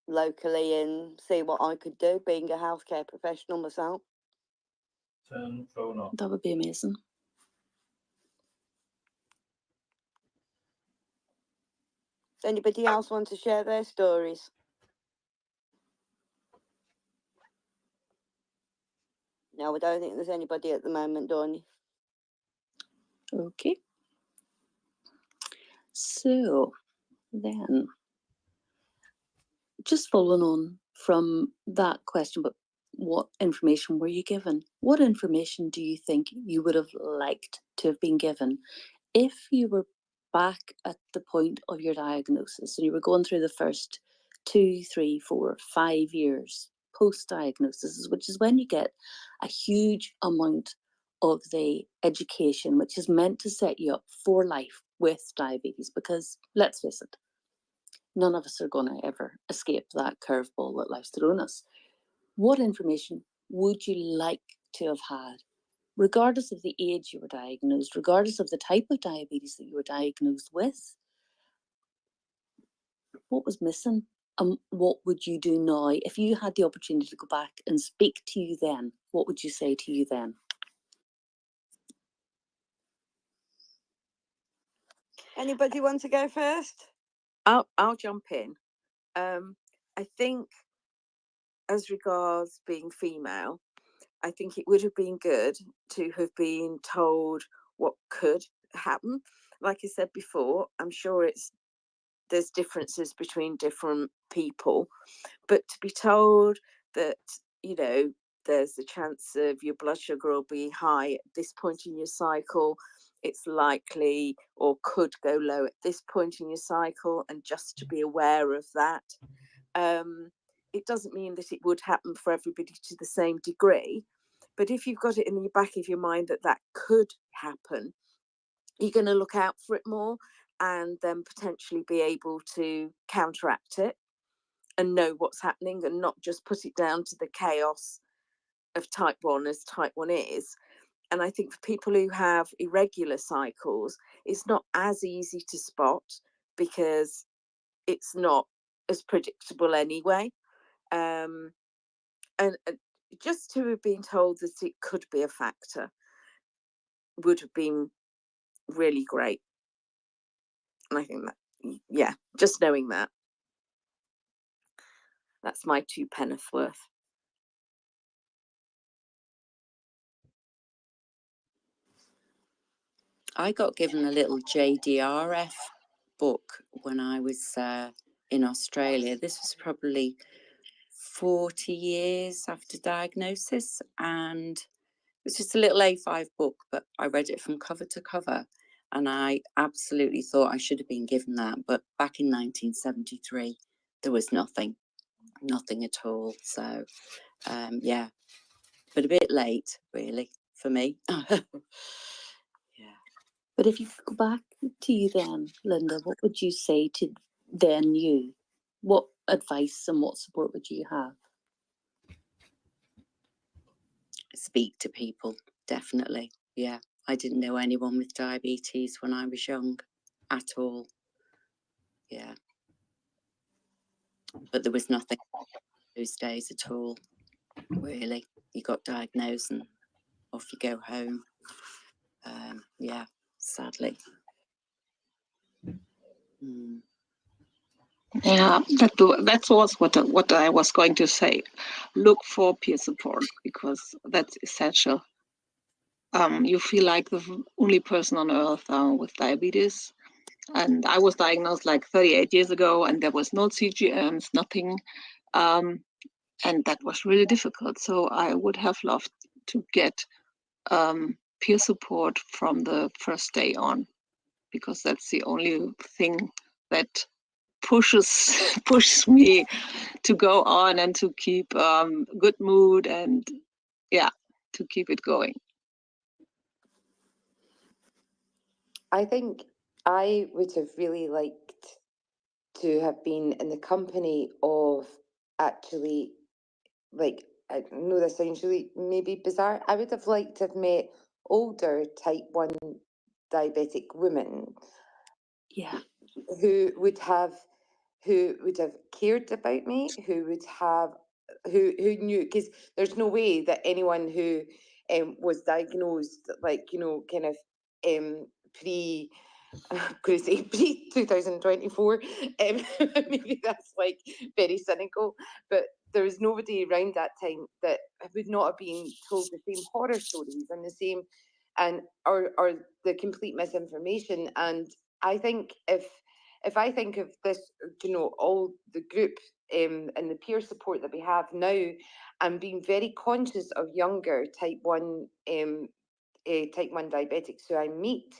locally and see what I could do, being a healthcare professional myself. Turn phone off. That would be amazing. Does anybody else want to share their stories? No, I don't think there's anybody at the moment, Donnie. Okay. So then, just following on from that question, but what information were you given? What information do you think you would have liked to have been given if you were back at the point of your diagnosis and you were going through the first 2, 3, 4, 5 years post-diagnosis, which is when you get a huge amount of the education, which is meant to set you up for life with diabetes, because let's face it, none of us are going to ever escape that curveball that life's thrown us. What information would you like to have had, regardless of the age you were diagnosed, regardless of the type of diabetes that you were diagnosed with? What was missing? And what would you do now if you had the opportunity to go back and speak to you then? What would you say to you then? Anybody want to go first? I'll jump in. I think, as regards being female, I think it would have been good to have been told what could happen. Like I said before, I'm sure there's differences between different people, but to be told that, you know, there's a chance of your blood sugar will be high at this point in your cycle, it's likely or could go low at this point in your cycle, and just to be aware of that. It doesn't mean that it would happen for everybody to the same degree, but if you've got it in the back of your mind that that could happen, you're going to look out for it more and then potentially be able to counteract it and know what's happening, and not just put it down to the chaos of type 1 as type 1 is. And I think for people who have irregular cycles, it's not as easy to spot because it's not as predictable anyway. And just to have been told that it could be a factor would have been really great. And I think that, yeah, just knowing that. That's my 2 penneth worth. I got given a little JDRF book when I was in Australia. This was probably 40 years after diagnosis, and it was just a little A5 book, but I read it from cover to cover, and I absolutely thought I should have been given that. But back in 1973, there was nothing at all. So, yeah, but a bit late, really, for me. Yeah. But if you go back to you then, Linda, what would you say to then you? What advice and what support would you have? Speak to people, definitely. Yeah, I didn't know anyone with diabetes when I was young at all. Yeah, but there was nothing those days at all, really. You got diagnosed and off you go home. Yeah, sadly. Yeah, that was what I was going to say. Look for peer support, because that's essential. You feel like the only person on earth with diabetes, and I was diagnosed like 38 years ago, and there was no CGMs, nothing, and that was really difficult. So I would have loved to get peer support from the first day on, because that's the only thing that pushes me to go on and to keep good mood, and yeah, to keep it going. I think I would have really liked to have been in the company of actually, like, I know this sounds really maybe bizarre, I would have liked to have met older type 1 diabetic women. Yeah. Who would have cared about me, who knew, because there's no way that anyone who was diagnosed, like, you know, kind of pre I'm going to say pre 2024. Maybe that's like very cynical, but there was nobody around that time that would not have been told the same horror stories and the same, and or the complete misinformation. And I think if I think of this, you know, all the group and the peer support that we have now, and being very conscious of younger type 1 diabetics who I meet,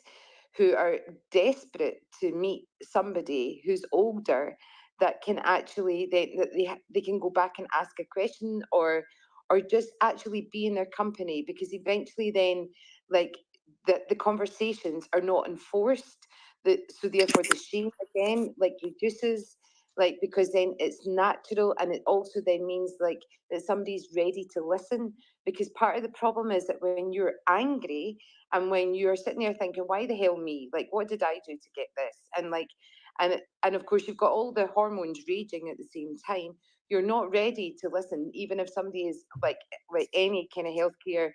who are desperate to meet somebody who's older, that can actually they can go back and ask a question, or just actually be in their company, because eventually then, like, the conversations are not enforced, so therefore the shame again, like, reduces, like, because then it's natural, and it also then means, like, that somebody's ready to listen. Because part of the problem is that when you're angry, and when you're sitting there thinking, why the hell me, like, what did I do to get this, and like, and of course you've got all the hormones raging at the same time, you're not ready to listen, even if somebody is like any kind of healthcare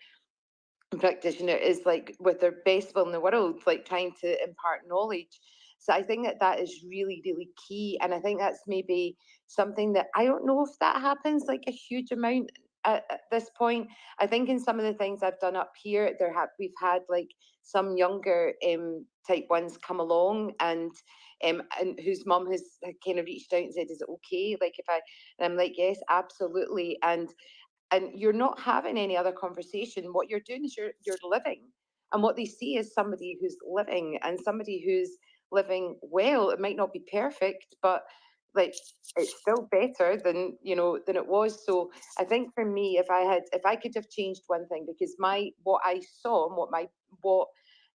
practitioner is, like, with their best will in the world, like, trying to impart knowledge. So I think that that is really, really key. And I think that's maybe something that I don't know if that happens like a huge amount at this point. I think in some of the things I've done up here, we've had like some younger type 1s come along and whose mum has kind of reached out and said, is it okay? Like and I'm like, yes, absolutely. And you're not having any other conversation. What you're doing is you're living. And what they see is somebody who's living and somebody who's living well. It might not be perfect, but like it's still better than than it was. So I think for me, if I could have changed one thing, because what I saw and what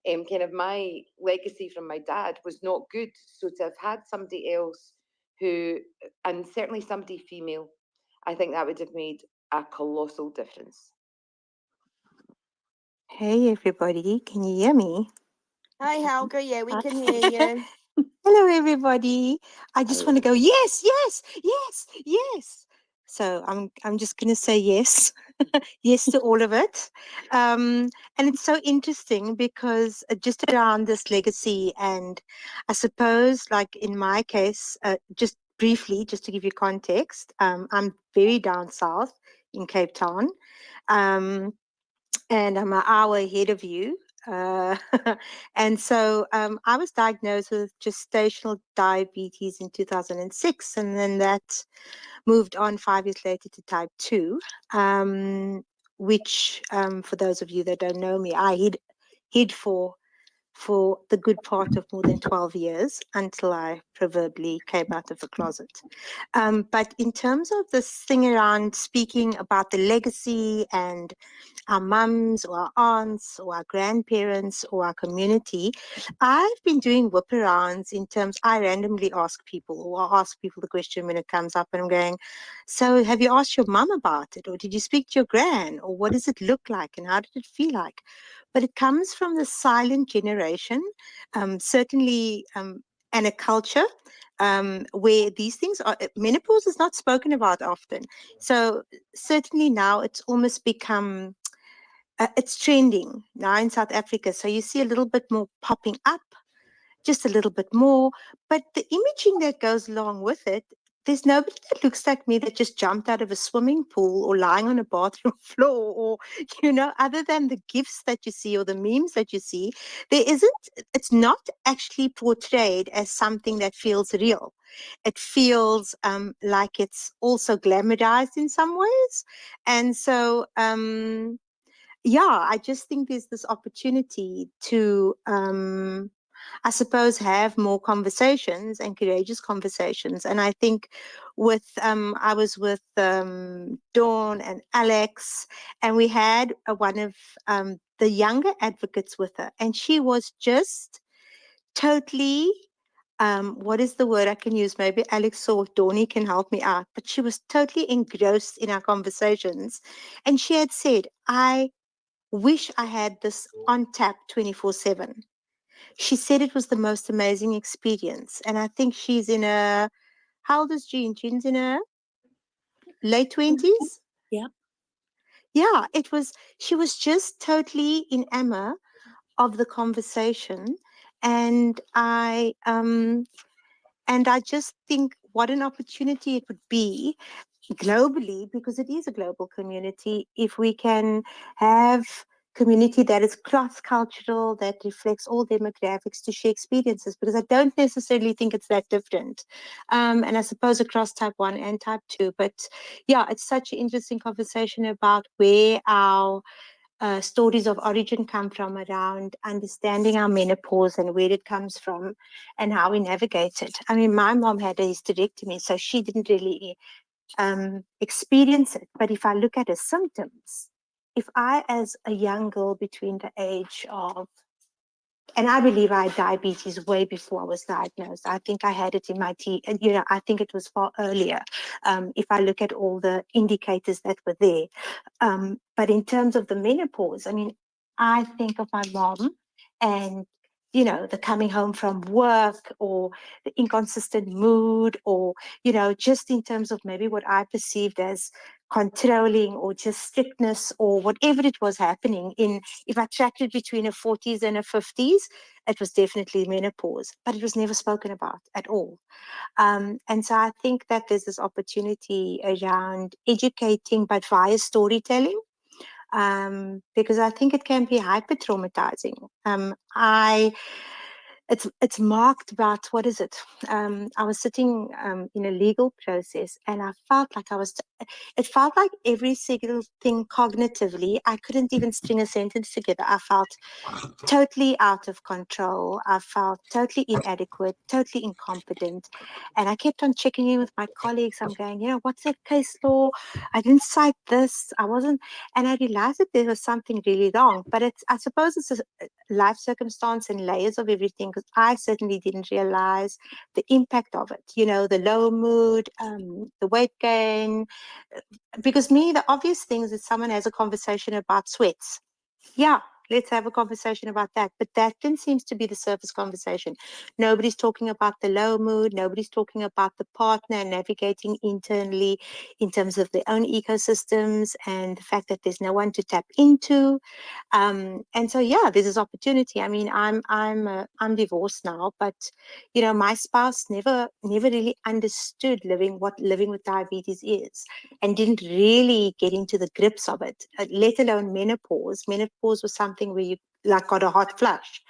kind of my legacy from my dad was not good. So to have had somebody else who, and certainly somebody female, I think that would have made a colossal difference. Hey everybody, can you hear me? Hi Helga, yeah, we can hear you. Hello everybody. I just want to go yes, yes, yes, yes. So I'm just going to say yes, yes to all of it. And it's so interesting because just around this legacy, and I suppose like in my case, just briefly, just to give you context, I'm very down south in Cape Town. And I'm an hour ahead of you. And so I was diagnosed with gestational diabetes in 2006, and then that moved on 5 years later to type 2, which for those of you that don't know me, I hid for the good part of more than 12 years until I proverbially came out of the closet. But in terms of this thing around speaking about the legacy and our mums or our aunts or our grandparents or our community, I've been doing whip arounds in terms, I randomly ask people, or I ask people the question when it comes up, and I'm going, so have you asked your mum about it? Or did you speak to your gran? Or what does it look like? And how did it feel like? But it comes from the silent generation, certainly, and a culture where these things are, menopause is not spoken about often. So certainly now it's almost become, it's trending now in South Africa. So you see a little bit more popping up, just a little bit more. But the imaging that goes along with it, there's nobody that looks like me that just jumped out of a swimming pool or lying on a bathroom floor, or, other than the gifs that you see or the memes that you see, it's not actually portrayed as something that feels real. It feels like it's also glamorized in some ways. And so, I just think there's this opportunity to, I suppose, have more conversations and courageous conversations. And I think I was with Dawn and Alex, and we had one of the younger advocates with her, and she was just totally, what is the word I can use? Maybe Alex or Dawny can help me out, but she was totally engrossed in our conversations. And she had said, I wish I had this on tap 24/7. She said it was the most amazing experience. And I think she's in how old is Jean? Jean's in her late 20s? Yeah. Yeah, she was just totally enamored of the conversation. And I just think what an opportunity it would be globally, because it is a global community, if we can have community that is cross-cultural, that reflects all demographics, to share experiences, because I don't necessarily think it's that different. And I suppose across type 1 and type 2. But yeah, it's such an interesting conversation about where our stories of origin come from, around understanding our menopause and where it comes from and how we navigate it. I mean, my mom had a hysterectomy, so she didn't really experience it. But if I look at the symptoms, if I, as a young girl between the age of, and I believe I had diabetes way before I was diagnosed. I think I had it in my I think it was far earlier. If I look at all the indicators that were there. But in terms of the menopause, I mean, I think of my mom, and you know, the coming home from work, or the inconsistent mood, or, you know, just in terms of maybe what I perceived as controlling or just strictness, or whatever it was happening in, if I tracked it between a 40s and a 50s, it was definitely menopause, but it was never spoken about at all. And so I think that there's this opportunity around educating, but via storytelling, because I think it can be hyper traumatizing. It's marked about, what is it? I was sitting in a legal process, and I felt like it felt like every single thing cognitively, I couldn't even string a sentence together. I felt totally out of control. I felt totally inadequate, totally incompetent. And I kept on checking in with my colleagues. I'm going, you know, what's that case law? I didn't cite this. I wasn't. And I realized that there was something really wrong. But I suppose it's a life circumstance and layers of everything, because I certainly didn't realize the impact of it. You know, the low mood, the weight gain. Because me, the obvious thing is that someone has a conversation about sweats. Yeah, let's have a conversation about that. But that then seems to be the surface conversation. Nobody's talking about the low mood. Nobody's talking about the partner navigating internally in terms of their own ecosystems, and the fact that there's no one to tap into. And so, yeah, there's this opportunity. I mean, I'm divorced now, but you know, my spouse never really understood living with diabetes is, and didn't really get into the grips of it, let alone menopause. Menopause was something where you like got a hot flush,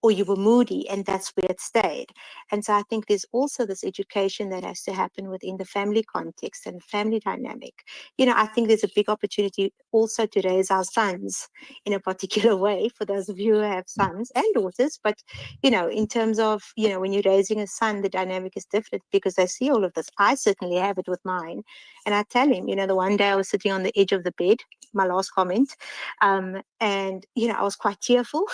or you were moody, and that's where it stayed. And so I think there's also this education that has to happen within the family context and family dynamic. You know, I think there's a big opportunity also to raise our sons in a particular way, for those of you who have sons and daughters. But, you know, in terms of, you know, when you're raising a son, the dynamic is different because they see all of this. I certainly have it with mine. And I tell him, you know, the one day I was sitting on the edge of the bed, my last comment, and, you know, I was quite tearful.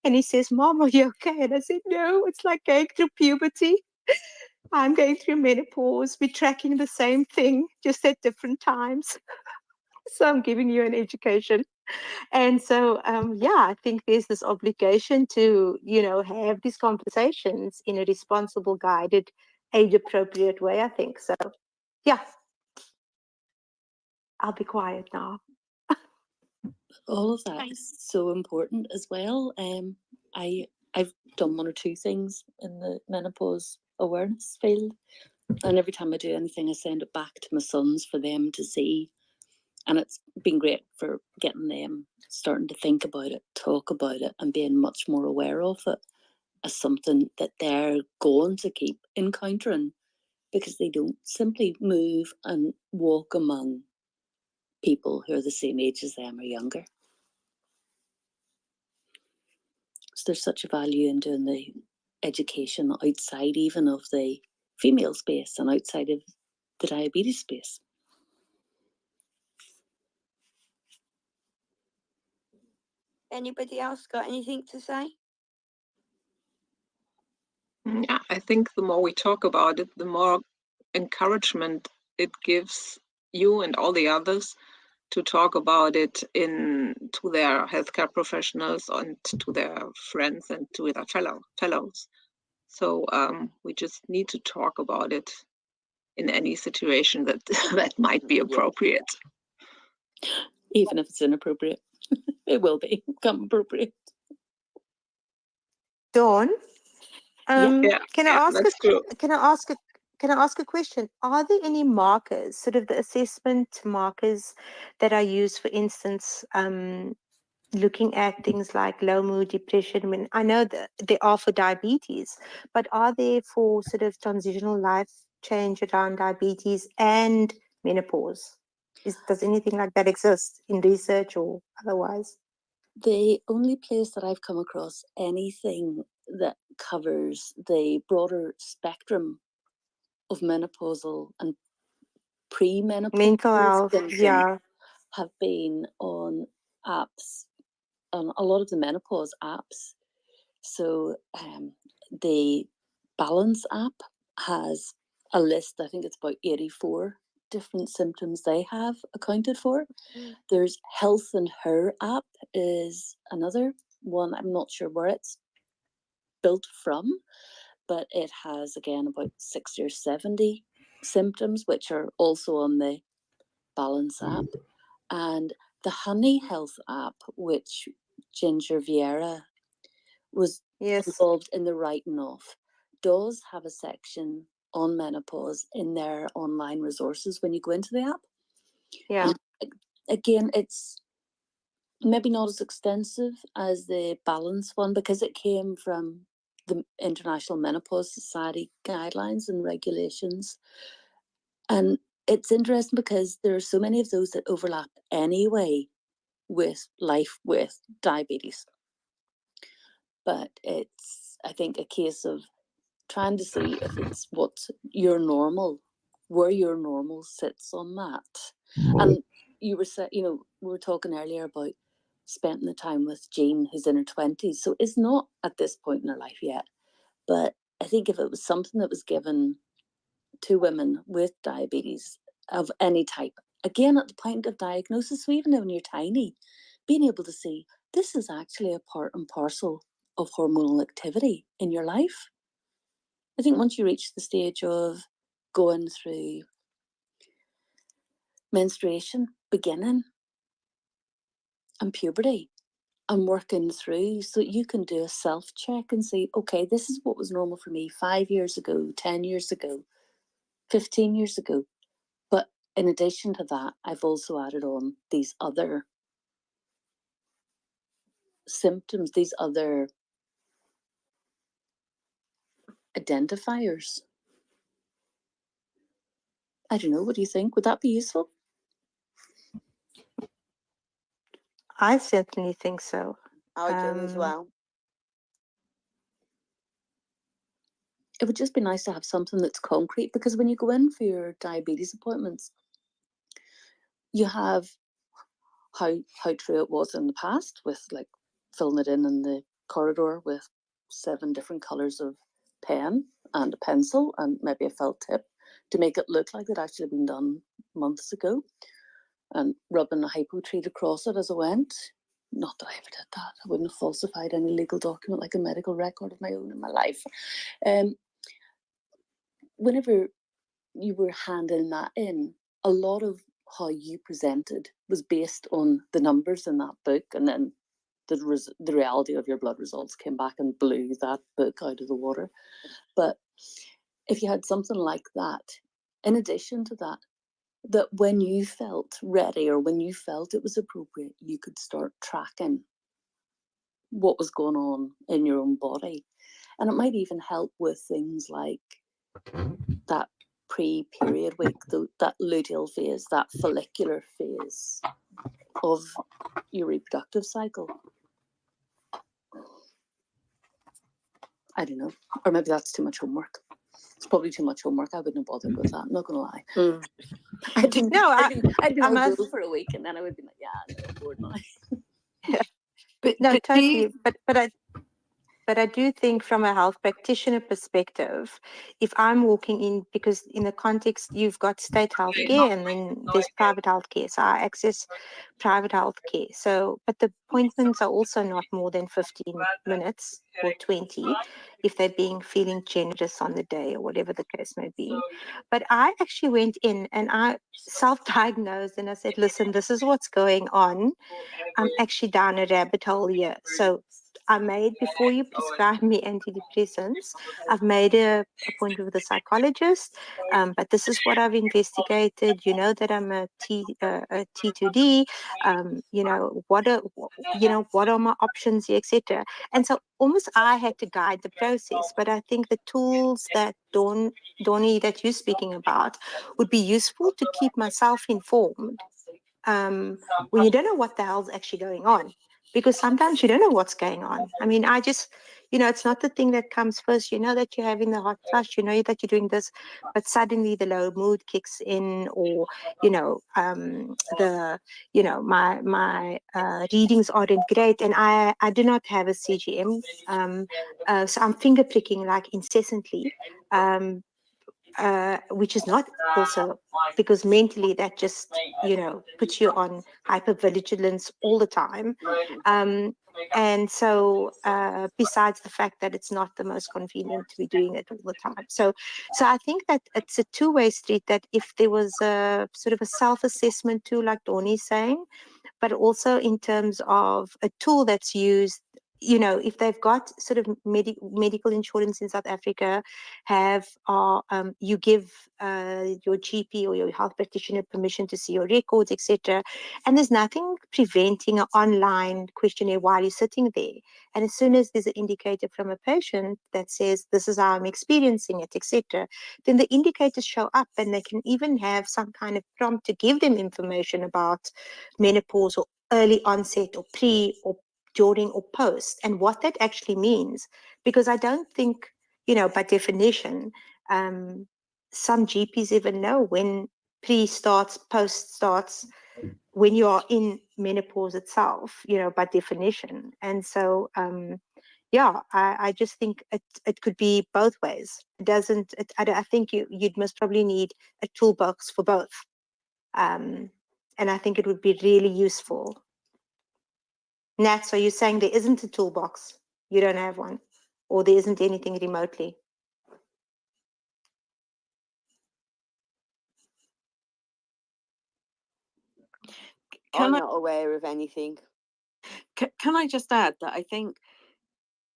And he says, Mom, are you okay? And I said, no, it's like going through puberty. I'm going through menopause. We're tracking the same thing, just at different times. So I'm giving you an education. And so, yeah, I think there's this obligation to, you know, have these conversations in a responsible, guided, age-appropriate way, I think. So, yeah, I'll be quiet now. All of that is so important as well. I've done one or two things in the menopause awareness field, and every time I do anything, I send it back to my sons for them to see. And it's been great for getting them starting to think about it, talk about it, and being much more aware of it as something that they're going to keep encountering, because they don't simply move and walk among people who are the same age as them or younger. So there's such a value in doing the education outside even of the female space and outside of the diabetes space. Anybody else got anything to say? Yeah, I think the more we talk about it, the more encouragement it gives you and all the others to talk about it to their healthcare professionals and to their friends and to their fellows. So we just need to talk about it in any situation that that might be appropriate. Even if it's inappropriate, it will become appropriate. Dawn, Yeah, can I ask that's true. can I ask a question? Are there any markers, sort of the assessment markers that are used, for instance, looking at things like low mood, depression? I mean, I know that they are for diabetes, but are there for sort of transitional life change around diabetes and menopause? Does anything like that exist in research or otherwise? The only place that I've come across anything that covers the broader spectrum of menopausal and premenopausal Mental health, symptoms yeah. have been on apps, on a lot of the menopause apps. So the Balance app has a list, I think it's about 84 different symptoms they have accounted for. There's Health and Her app is another one. I'm not sure where it's built from, but it has, again, about 60 or 70 symptoms, which are also on the Balance app. And the Honey Health app, which Ginger Vieira was involved in the writing of, does have a section on menopause in their online resources when you go into the app. Yeah. And again, it's maybe not as extensive as the Balance one because it came from the International Menopause Society guidelines and regulations. And it's interesting because there are so many of those that overlap anyway with life with diabetes. But it's, I think, a case of trying to see if it's what your normal, where your normal sits on that. And you were saying, you know, we were talking earlier about spending the time with Jean, who's in her 20s. So it's not at this point in her life yet. But I think if it was something that was given to women with diabetes of any type, again, at the point of diagnosis, so even when you're tiny, being able to see this is actually a part and parcel of hormonal activity in your life. I think once you reach the stage of going through menstruation, beginning, and puberty, and working through, so you can do a self-check and say, okay, this is what was normal for me 5 years ago, 10 years ago, 15 years ago. But in addition to that, I've also added on these other symptoms, these other identifiers. I don't know, what do you think? Would that be useful? I certainly think so. I do as well. It would just be nice to have something that's concrete, because when you go in for your diabetes appointments, you have how true it was in the past with like filling it in the corridor with 7 different colours of pen and a pencil and maybe a felt tip to make it look like it actually been done months ago, and rubbing a hypo treat across it as I went. Not that I ever did that. I wouldn't have falsified any legal document like a medical record of my own in my life. Whenever you were handing that in, a lot of how you presented was based on the numbers in that book, and then the reality of your blood results came back and blew that book out of the water. But if you had something like that, in addition to that, that when you felt ready or when you felt it was appropriate, you could start tracking what was going on in your own body. And it might even help with things like that pre-period week, that luteal phase, that follicular phase of your reproductive cycle. I don't know. Or maybe that's too much homework. It's probably too much homework. I wouldn't have bothered with that, I'm not going to lie. I'd been all go for a week and then I would be like, yeah, I'm bored now. But no, totally. But I do think from a health practitioner perspective, if I'm walking in, because in the context, you've got state healthcare and then there's private healthcare. So I access private healthcare. So, but the appointments are also not more than 15 minutes or 20 if they're feeling generous on the day or whatever the case may be. But I actually went in and I self-diagnosed and I said, listen, this is what's going on. I'm actually down a rabbit hole here. So I made, before you prescribe me antidepressants, I've made an appointment with a psychologist, but this is what I've investigated. You know that I'm a T2D. What are my options here, etc. And so almost I had to guide the process. But I think the tools that Donnie, that you're speaking about, would be useful to keep myself informed when you don't know what the hell's actually going on. Because sometimes you don't know what's going on. I mean, I just, it's not the thing that comes first. You know that you're having the hot flush, you know that you're doing this, but suddenly the low mood kicks in, or, my readings aren't great, and I do not have a CGM. So I'm finger pricking like incessantly. which is not also, because mentally that just, puts you on hypervigilance all the time. And so besides the fact that it's not the most convenient to be doing it all the time. So I think that it's a two-way street, that if there was a sort of a self-assessment tool, like Donnie's saying, but also in terms of a tool that's used, if they've got sort of medical insurance in South Africa, you give your GP or your health practitioner permission to see your records, etc. And there's nothing preventing an online questionnaire while you're sitting there. And as soon as there's an indicator from a patient that says, this is how I'm experiencing it, etc., then the indicators show up, and they can even have some kind of prompt to give them information about menopause or early onset or pre or during or post, and what that actually means. Because I don't think, by definition, some GPs even know when pre starts, post starts, when you are in menopause itself, by definition. And so, I just think it could be both ways. I think you'd most probably need a toolbox for both. And I think it would be really useful. Nat, so you're saying there isn't a toolbox? You don't have one? Or there isn't anything remotely? I'm not aware of anything. Can I just add that I think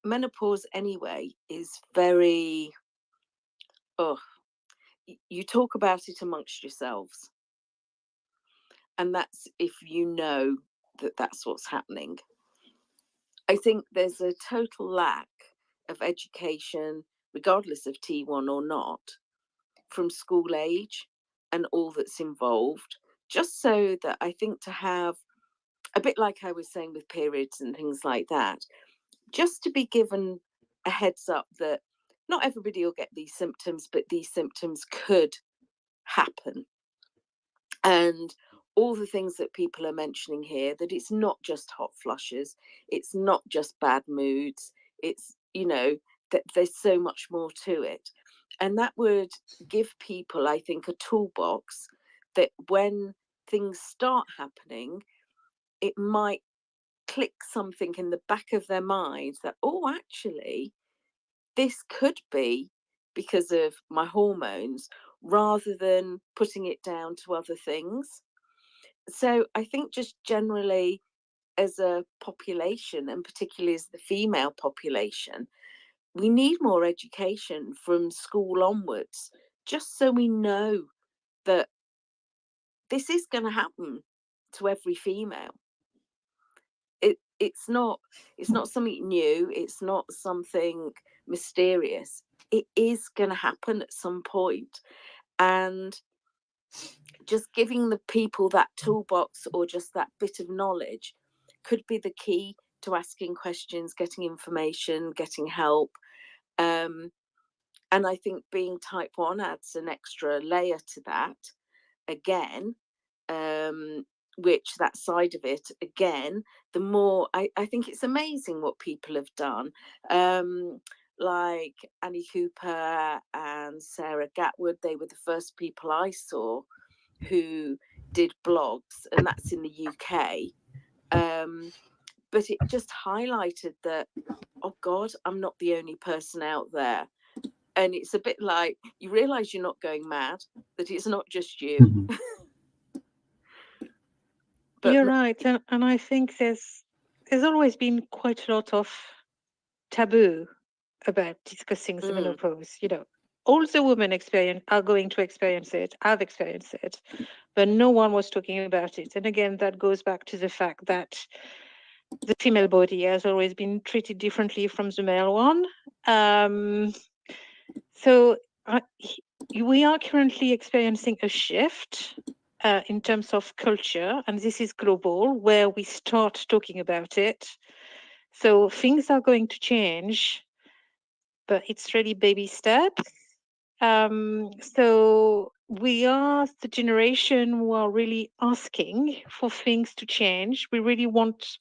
menopause anyway is very, you talk about it amongst yourselves. And that's if you know that that's what's happening. I think there's a total lack of education, regardless of T1 or not, from school age and all that's involved, just so that I think to have, a bit like I was saying with periods and things like that, just to be given a heads up that not everybody will get these symptoms, but these symptoms could happen. And all the things that people are mentioning here, that it's not just hot flushes, it's not just bad moods, it's, that there's so much more to it. And that would give people, I think, a toolbox that when things start happening, it might click something in the back of their mind that, actually, this could be because of my hormones, rather than putting it down to other things. So I think just generally as a population, and particularly as the female population, we need more education from school onwards, just so we know that this is going to happen to every female. It's not something new. It's not something mysterious. It is going to happen at some point. And just giving the people that toolbox, or just that bit of knowledge, could be the key to asking questions, getting information, getting help. And I think being type 1 adds an extra layer to that again, which that side of it, again, the more, I think it's amazing what people have done. Like Annie Cooper and Sarah Gatwood, they were the first people I saw who did blogs, and that's in the UK. But it just highlighted that, oh God, I'm not the only person out there. And it's a bit like you realize you're not going mad, that it's not just you. But you're right. And I think there's always been quite a lot of taboo about discussing the menopause. All the women are going to experience it, have experienced it, but no one was talking about it. And again, that goes back to the fact that the female body has always been treated differently from the male one. So we are currently experiencing a shift in terms of culture, and this is global, where we start talking about it. So things are going to change, but it's really baby steps. So we are the generation who are really asking for things to change. We really want,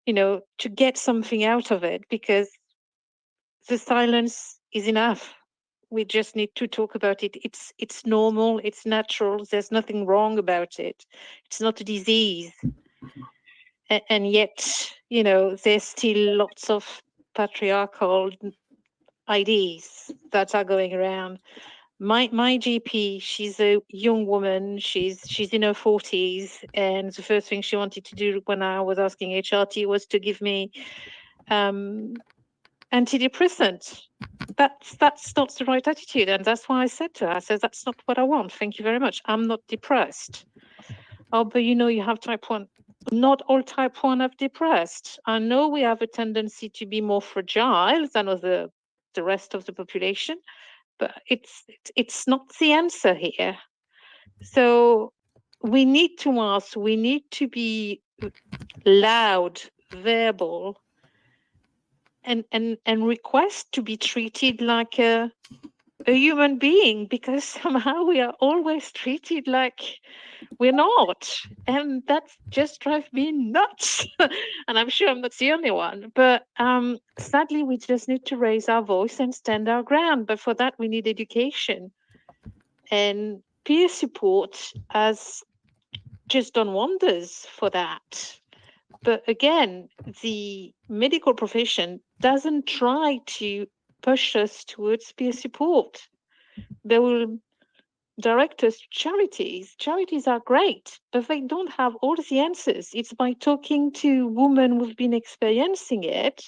to get something out of it, because the silence is enough. We just need to talk about it. It's normal, it's natural, there's nothing wrong about it. It's not a disease. And yet, you know, there's still lots of patriarchal ideas that are going around. My GP, she's a young woman, she's in her 40s, and the first thing she wanted to do when I was asking HRT was to give me antidepressant. That's not the right attitude, and that's why I said to her, I said, that's not what I want, thank you very much, I'm not depressed. Oh, but you know, you have type 1. Not all type 1 have depressed. I know we have a tendency to be more fragile than the rest of the population, but it's not the answer here. So we need to ask, we need to be loud, verbal, and request to be treated like a human being, because somehow we are always treated like we're not, and that just drives me nuts. And I'm sure I'm not the only one, but sadly we just need to raise our voice and stand our ground. But for that we need education, and peer support has just done wonders for that. But again, the medical profession doesn't try to push us towards peer support. They will direct us to charities. Charities are great, but they don't have all the answers. It's by talking to women who've been experiencing it,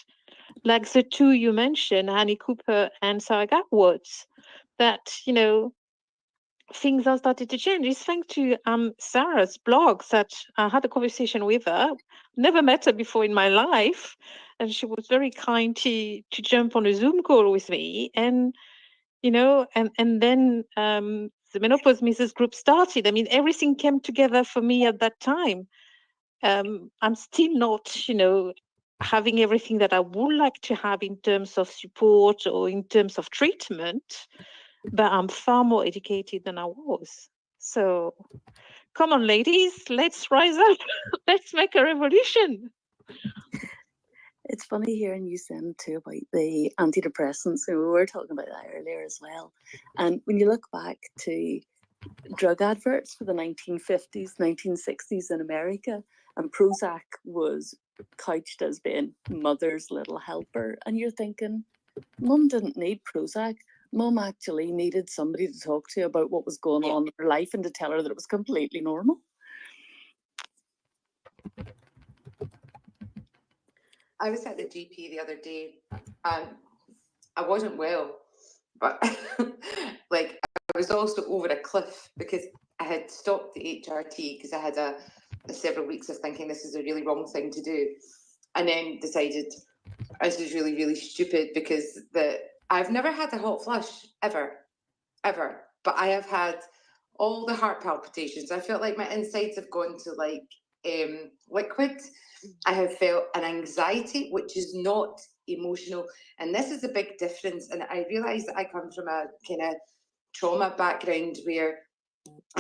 like the two you mentioned, Annie Cooper and Sarah Gatwoods, that, you know, things are started to change. It's thanks to Sarah's blog that I had a conversation with her. Never met her before in my life, and she was very kind to jump on a Zoom call with me. And you know, and then the Menopause Mithers group started. I mean, everything came together for me at that time. I'm still not, you know, having everything that I would like to have in terms of support or in terms of treatment, but I'm far more educated than I was. So come on, ladies, let's rise up. Let's make a revolution. It's funny hearing you saying too about the antidepressants. We were talking about that earlier as well. And when you look back to drug adverts for the 1950s, 1960s in America, and Prozac was couched as being mother's little helper. And you're thinking, Mum didn't need Prozac. Mum actually needed somebody to talk to about what was going on in her life and to tell her that it was completely normal. I was at the GP the other day and I wasn't well, but like I was also over a cliff because I had stopped the HRT because I had a several weeks of thinking this is a really wrong thing to do, and then decided this is really, really stupid because I've never had a hot flush ever, but I have had all the heart palpitations. I felt like my insides have gone to like liquid. I have felt an anxiety, which is not emotional. And this is a big difference. And I realise that I come from a kind of trauma background where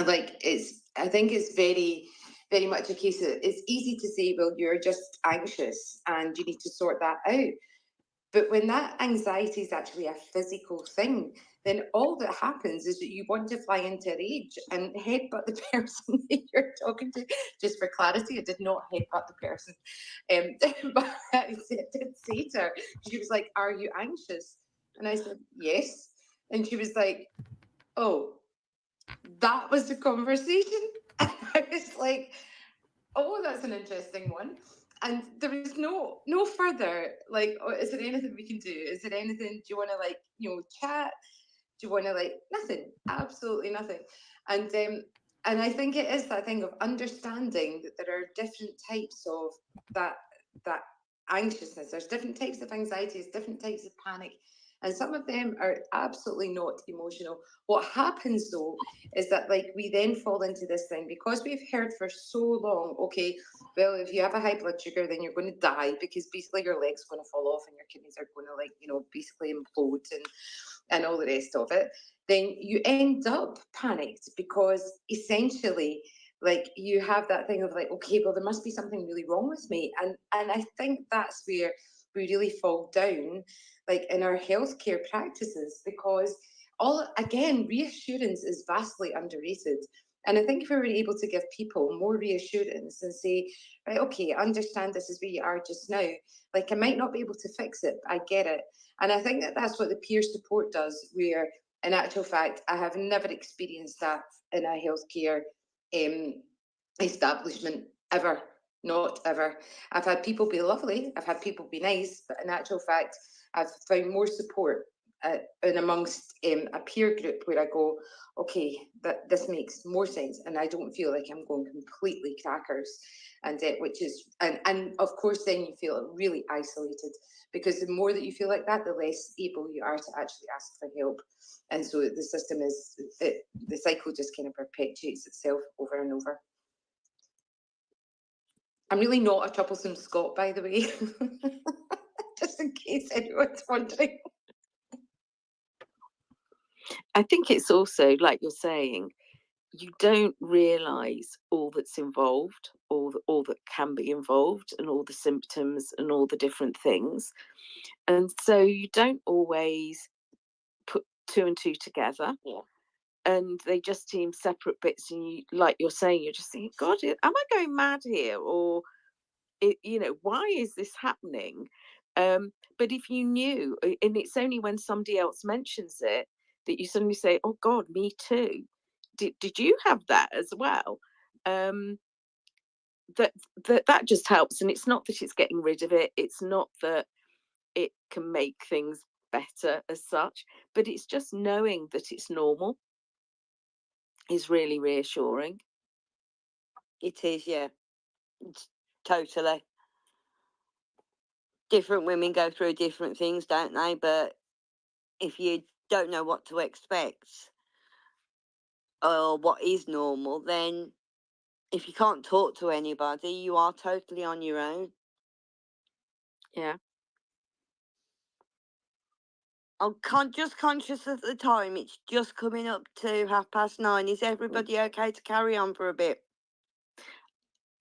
like I think it's very, very much a case of it's easy to say, well, you're just anxious and you need to sort that out. But when that anxiety is actually a physical thing, then all that happens is that you want to fly into rage and headbutt the person that you're talking to. Just for clarity, I did not headbutt the person. But I did say to her, she was like, "Are you anxious?" And I said, "Yes." And she was like, "Oh, that was the conversation?" And I was like, "Oh, that's an interesting one." And there was no further like, oh, is there anything we can do? Is there anything? Do you want to like, you know, chat? Do you want to like nothing? Absolutely nothing. And I think it is that thing of understanding that there are different types of that anxiousness. There's different types of anxieties, different types of panic. And some of them are absolutely not emotional. What happens though is that like we then fall into this thing because we've heard for so long, okay, well, if you have a high blood sugar, then you're going to die because basically your leg's going to fall off and your kidneys are going to like, you know, basically implode and all the rest of it. Then you end up panicked because essentially like you have that thing of like, okay, well, there must be something really wrong with me. And I think that's where we really fall down like in our healthcare practices, because reassurance is vastly underrated. And I think if we were able to give people more reassurance and say, right, okay, I understand this is where you are just now. Like, I might not be able to fix it, but I get it. And I think that that's what the peer support does, where in actual fact, I have never experienced that in a healthcare establishment ever. Not ever. I've had people be lovely, I've had people be nice, but in actual fact, I've found more support in amongst a peer group where I go, okay, this makes more sense, and I don't feel like I'm going completely crackers, and which is and of course then you feel really isolated, because the more that you feel like that, the less able you are to actually ask for help, and so the system is the cycle just kind of perpetuates itself over and over. I'm really not a troublesome Scot, by the way, just in case anyone's wondering. I think it's also, like you're saying, you don't realise all that's involved, all that can be involved, and all the symptoms and all the different things. And so you don't always put two and two together. Yeah. And they just seem separate bits, and you, like you're saying, you're just thinking, God, am I going mad here? Or, why is this happening? But if you knew, and it's only when somebody else mentions it that you suddenly say, oh God, me too. Did you have that as well? That just helps. And it's not that it's getting rid of it. It's not that it can make things better as such, but it's just knowing that it's normal is really reassuring. It is, yeah. Totally. Different women go through different things, don't they? But if you don't know what to expect or what is normal, then if you can't talk to anybody, you are totally on your own. Yeah. I'm just conscious of the time. It's just coming up to 9:30. Is everybody okay to carry on for a bit?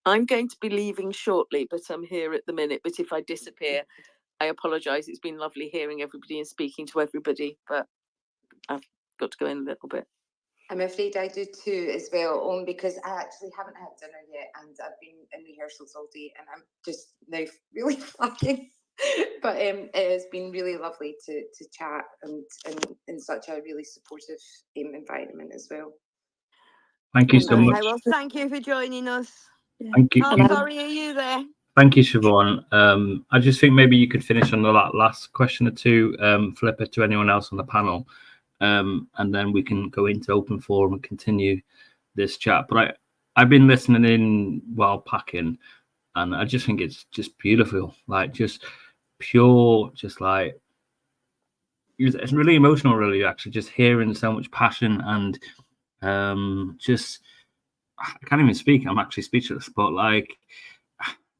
I'm going to be leaving shortly, but I'm here at the minute. But if I disappear, I apologise. It's been lovely hearing everybody and speaking to everybody, but I've got to go in a little bit. I'm afraid I do too as well, only because I actually haven't had dinner yet, and I've been in rehearsals all day, and I'm just now really flagging. But it has been really lovely to chat and in such a really supportive environment as well. Thank you so much. Well, thank you for joining us. Thank you. I'm sorry, are you there? Thank you, Siobhan. I just think maybe you could finish on the last question or two, flip it to anyone else on the panel, and then we can go into open forum and continue this chat. But I've been listening in while packing, and I just think it's just beautiful, like just pure, just like it's really emotional, really, actually, just hearing so much passion and just I can't even speak. I'm actually speechless, but like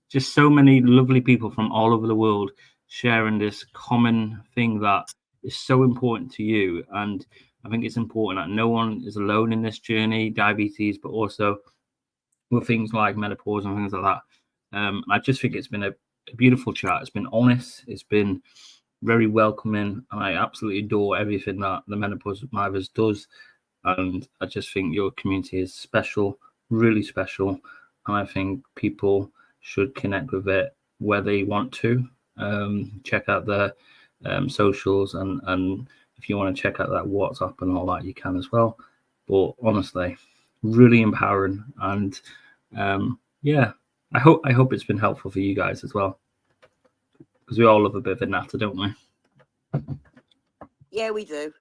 just so many lovely people from all over the world sharing this common thing that is so important to you. And I think it's important that no one is alone in this journey, diabetes, but also with things like menopause and things like that. I just think it's been a beautiful chat. It's been honest. It's been very welcoming. And I absolutely adore everything that the Menopause Mithers does. And I just think your community is special, really special. And I think people should connect with it where they want to. Check out their socials, and if you want to check out that WhatsApp and all that, you can as well. But honestly, really empowering, and yeah, I hope it's been helpful for you guys as well, because we all love a bit of a natter, don't we? Yeah, we do.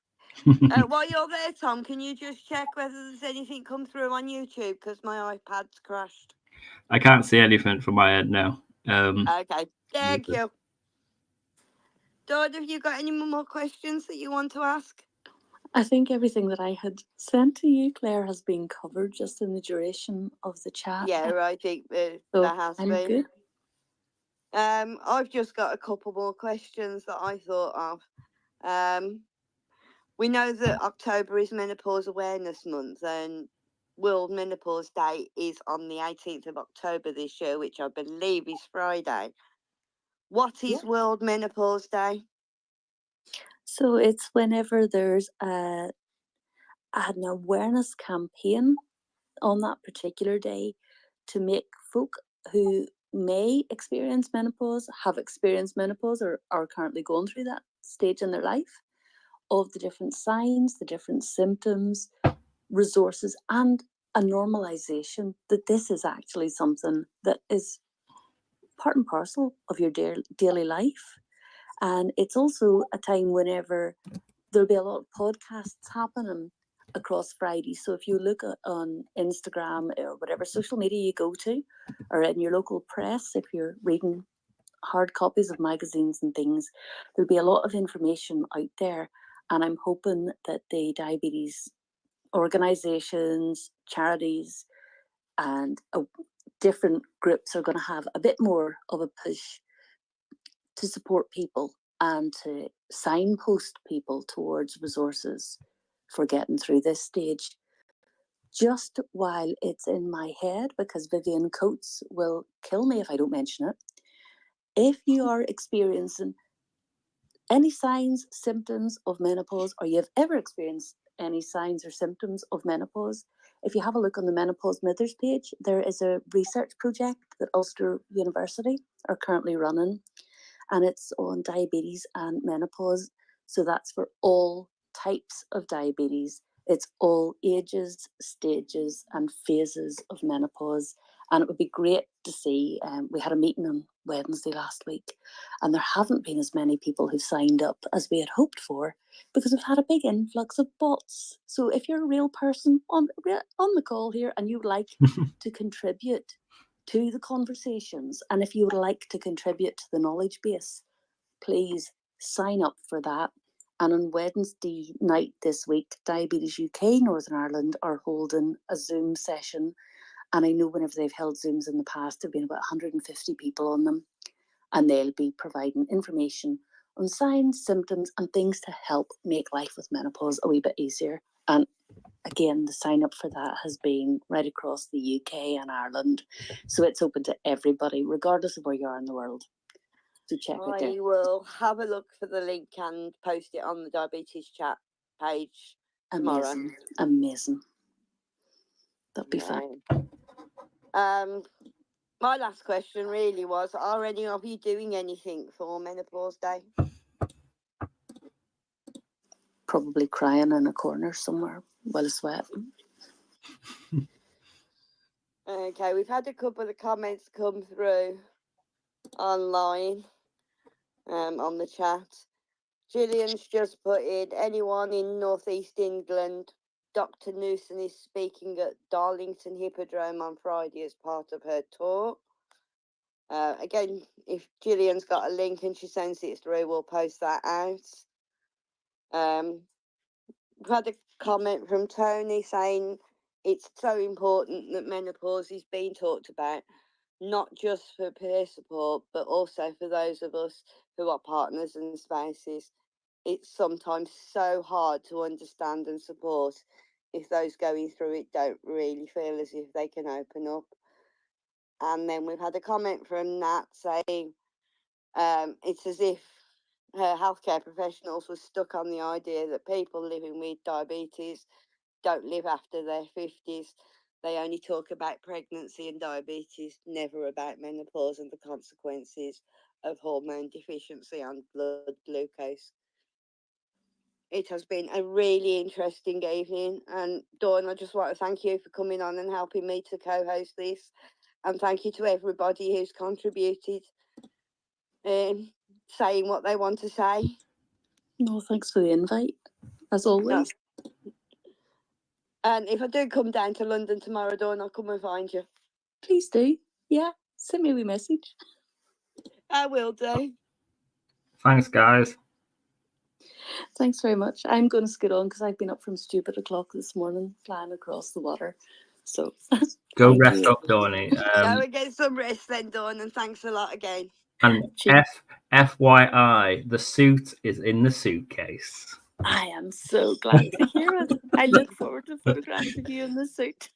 While you're there, Tom, can you just check whether there's anything come through on YouTube, because my iPad's crashed? I can't see anything from my end now. Okay, thank you. Dawn, have you got any more questions that you want to ask? I think everything that I had sent to you, Claire, has been covered just in the duration of the chat. Yeah, I think that has I'm been. Good. I've just got a couple more questions that I thought of. We know that October is Menopause Awareness Month, and World Menopause Day is on the 18th of October this year, which I believe is Friday. What is World Menopause Day? So it's whenever there's an awareness campaign on that particular day to make folk who may experience menopause, have experienced menopause, or are currently going through that stage in their life, of the different signs, the different symptoms, resources, and a normalization that this is actually something that is part and parcel of your daily life. And it's also a time whenever there'll be a lot of podcasts happening across Friday. So if you look on Instagram or whatever social media you go to, or in your local press, if you're reading hard copies of magazines and things, there'll be a lot of information out there. And I'm hoping that the diabetes organisations, charities, and different groups are going to have a bit more of a push to support people and to signpost people towards resources for getting through this stage. Just while it's in my head, because Vivian Coates will kill me if I don't mention it, if you are experiencing any signs, symptoms of menopause, or you've ever experienced any signs or symptoms of menopause, if you have a look on the Menopause Mithers page, there is a research project that Ulster University are currently running, and it's on diabetes and menopause. So that's for all types of diabetes. It's all ages, stages, and phases of menopause. And it would be great to see. We had a meeting on Wednesday last week, and there haven't been as many people who've signed up as we had hoped for, because we've had a big influx of bots. So if you're a real person on the call here and you would like to contribute to the conversations, and if you would like to contribute to the knowledge base, please sign up for that. And on Wednesday night this week, Diabetes UK Northern Ireland are holding a Zoom session. And I know whenever they've held Zooms in the past, there have been about 150 people on them. And they'll be providing information on signs, symptoms, and things to help make life with menopause a wee bit easier. And again, the sign up for that has been right across the UK and Ireland. So it's open to everybody, regardless of where you are in the world. So check it out. I will have a look for the link and post it on the diabetes chat page tomorrow. Amazing. That'll be fun. My last question really was, are any of you doing anything for Menopause Day? Probably crying in a corner somewhere while sweating. Okay, we've had a couple of comments come through online on the chat. Gillian's just put in, anyone in North East England, Dr. Newson is speaking at Darlington Hippodrome on Friday as part of her tour. Again, if Gillian's got a link and she sends it through, we'll post that out. We've had a comment from Tony saying it's so important that menopause is being talked about, not just for peer support, but also for those of us who are partners and spouses. It's sometimes so hard to understand and support if those going through it don't really feel as if they can open up. And then we've had a comment from Nat saying it's as if her healthcare professionals were stuck on the idea that people living with diabetes don't live after their 50s. They only talk about pregnancy and diabetes, never about menopause and the consequences of hormone deficiency and blood glucose. It has been a really interesting evening. And Dawn, I just want to thank you for coming on and helping me to co-host this. And thank you to everybody who's contributed, saying what they want to say. No, thanks for the invite, as always. No. And if I do come down to London tomorrow, Dawn, I'll come and find you. Please do. Yeah, send me a wee message. I will do. Thanks, guys. Thanks very much. I'm going to scoot on because I've been up from stupid o'clock this morning, flying across the water. So go rest up, Donny. Go and get some rest then, Dawn, and thanks a lot again. And FYI, the suit is in the suitcase. I am so glad to hear it. I look forward to photographs of you in the suit.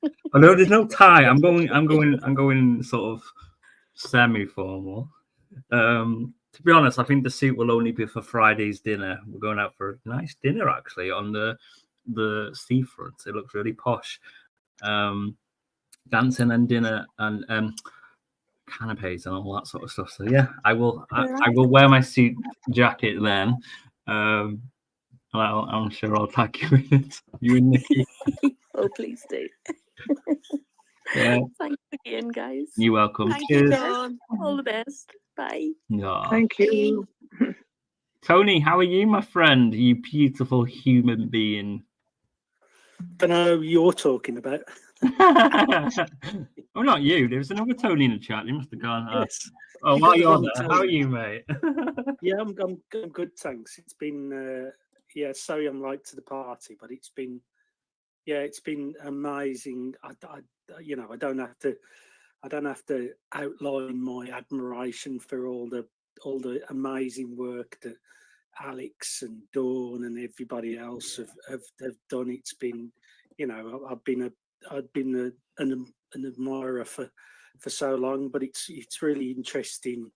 Oh no, there's no tie. I'm going sort of semi-formal. To To be honest, I think the suit will only be for Friday's dinner. We're going out for a nice dinner actually on the seafront. It looks really posh. Dancing and dinner and canapes and all that sort of stuff. So yeah, I will wear my suit jacket then. I'm sure I'll tag you in it. You and Nikki. Oh, please do. Yeah. Thanks again, guys. You're welcome. Thank Cheers. you, Dawn. All the best. Bye. No. Thank you. Tony, how are you, my friend? You beautiful human being. Don't know who you're talking about. Oh, not you. There was another Tony in the chat. You must have gone. Yes. Oh, You while got the you're wrong there, Tony. how are you, mate? Yeah, I'm good, thanks. It's been sorry I'm late to the party, but it's been amazing. I don't have to outline my admiration for all the amazing work that Alex and Dawn and everybody else have done. It's been, I've been an admirer for so long, but it's really interesting,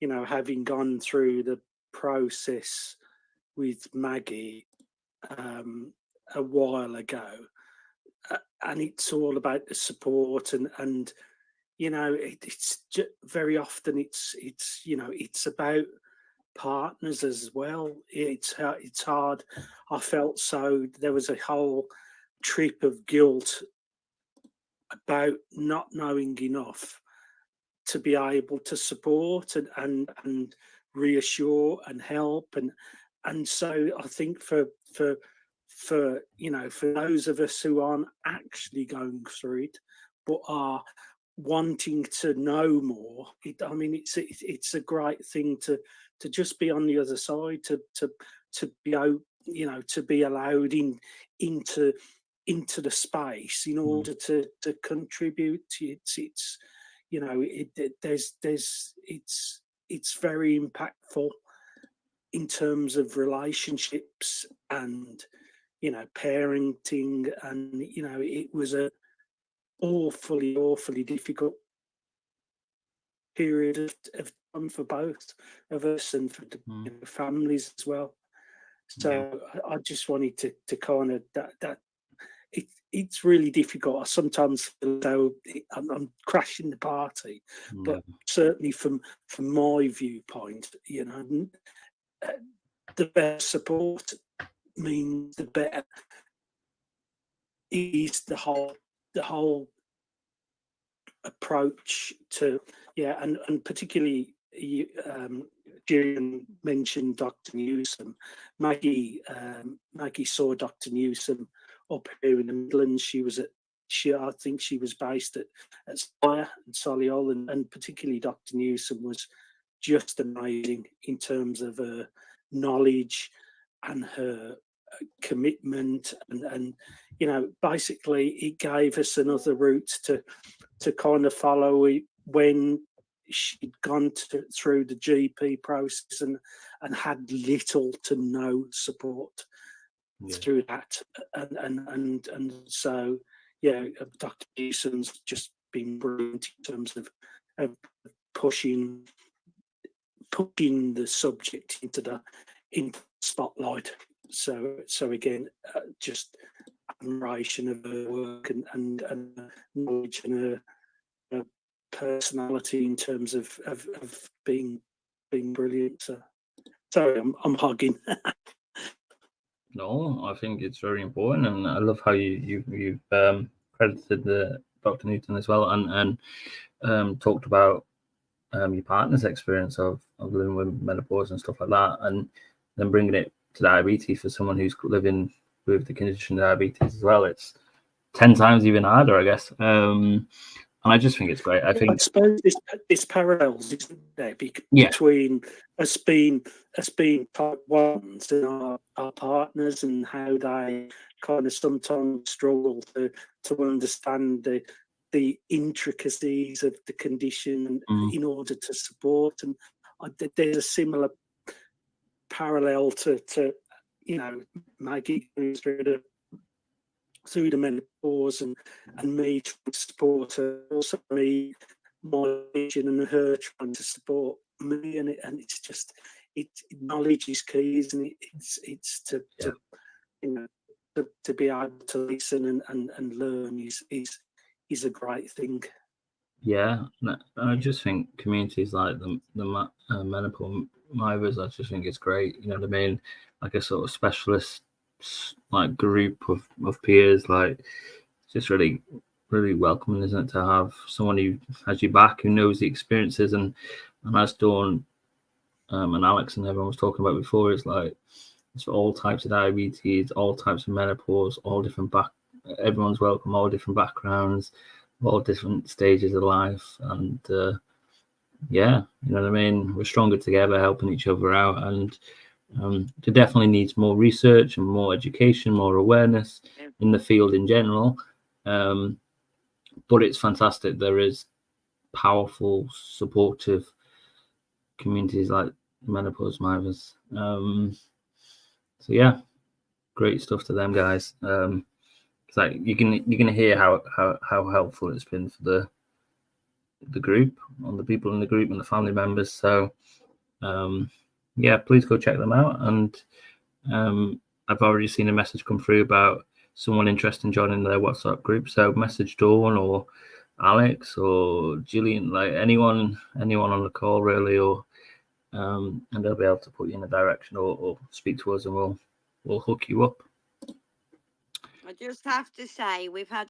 having gone through the process with Maggie a while ago, and it's all about the support and it's very often it's about partners as well. It's hard. I felt so there was a whole trip of guilt about not knowing enough to be able to support and reassure and help and so I think for those of us who aren't actually going through it but are wanting to know more, it's a great thing to just be on the other side, to be out, to be allowed into the space in order to contribute. It's it's very impactful in terms of relationships and parenting, and it was a awfully difficult period of time for both of us and for the families as well. So I just wanted to kind of that it's really difficult. I sometimes feel though I'm crashing the party, but certainly from my viewpoint, the better support means the better is the whole approach to and particularly Julian mentioned Dr. Newsom. Maggie saw Dr. Newsom up here in the Midlands. I think she was based at Spire and Solihull, and particularly Dr. Newsom was just amazing in terms of her knowledge and her commitment, and basically it gave us another route to kind of follow when she'd gone through the GP process and had little to no support through that, and so Dr. Newsom's just been brilliant in terms of pushing the subject into the spotlight. So again, just admiration of her work and knowledge and her personality in terms of being brilliant. So sorry, I'm hogging. No, I think it's very important, and I love how you've credited the Dr. Newton as well, and talked about your partner's experience of living with menopause and stuff like that, and then bringing it to diabetes for someone who's living with the condition of diabetes as well. It's 10 times even harder, I guess. And I just think it's great. I suppose this parallels, isn't there, between us being type 1s and our partners, and how they kind of sometimes struggle to understand the intricacies of the condition in order to support. And there's a similar parallel to Maggie going through the menopause and me trying to support her, also me, my vision, and her trying to support me, and it's just knowledge is key, isn't it? It's to you know, to be able to listen and learn is a great thing. Yeah, I just think communities like the Menopause Mithers, I just think it's great. You know what I mean? Like a sort of specialist like group of peers, like it's just really welcoming, isn't it, to have someone who has your back, who knows the experiences, and as Dawn and Alex and everyone was talking about before, it's like it's for all types of diabetes, all types of menopause, all different everyone's welcome, all different backgrounds, all different stages of life, and yeah, you know what I mean, we're stronger together, helping each other out, and there definitely needs more research and more education, more awareness in the field in general, but it's fantastic there is powerful, supportive communities like Menopause Mithers. So yeah, great stuff to them guys. It's like you're gonna hear how helpful it's been for the group, on the people in the group and the family members. So yeah, please go check them out. And I've already seen a message come through about someone interested in joining their WhatsApp group. So message Dawn or Alex or Gillian, like anyone on the call really, or and they'll be able to put you in a direction or speak to us, and we'll hook you up. I just have to say we've had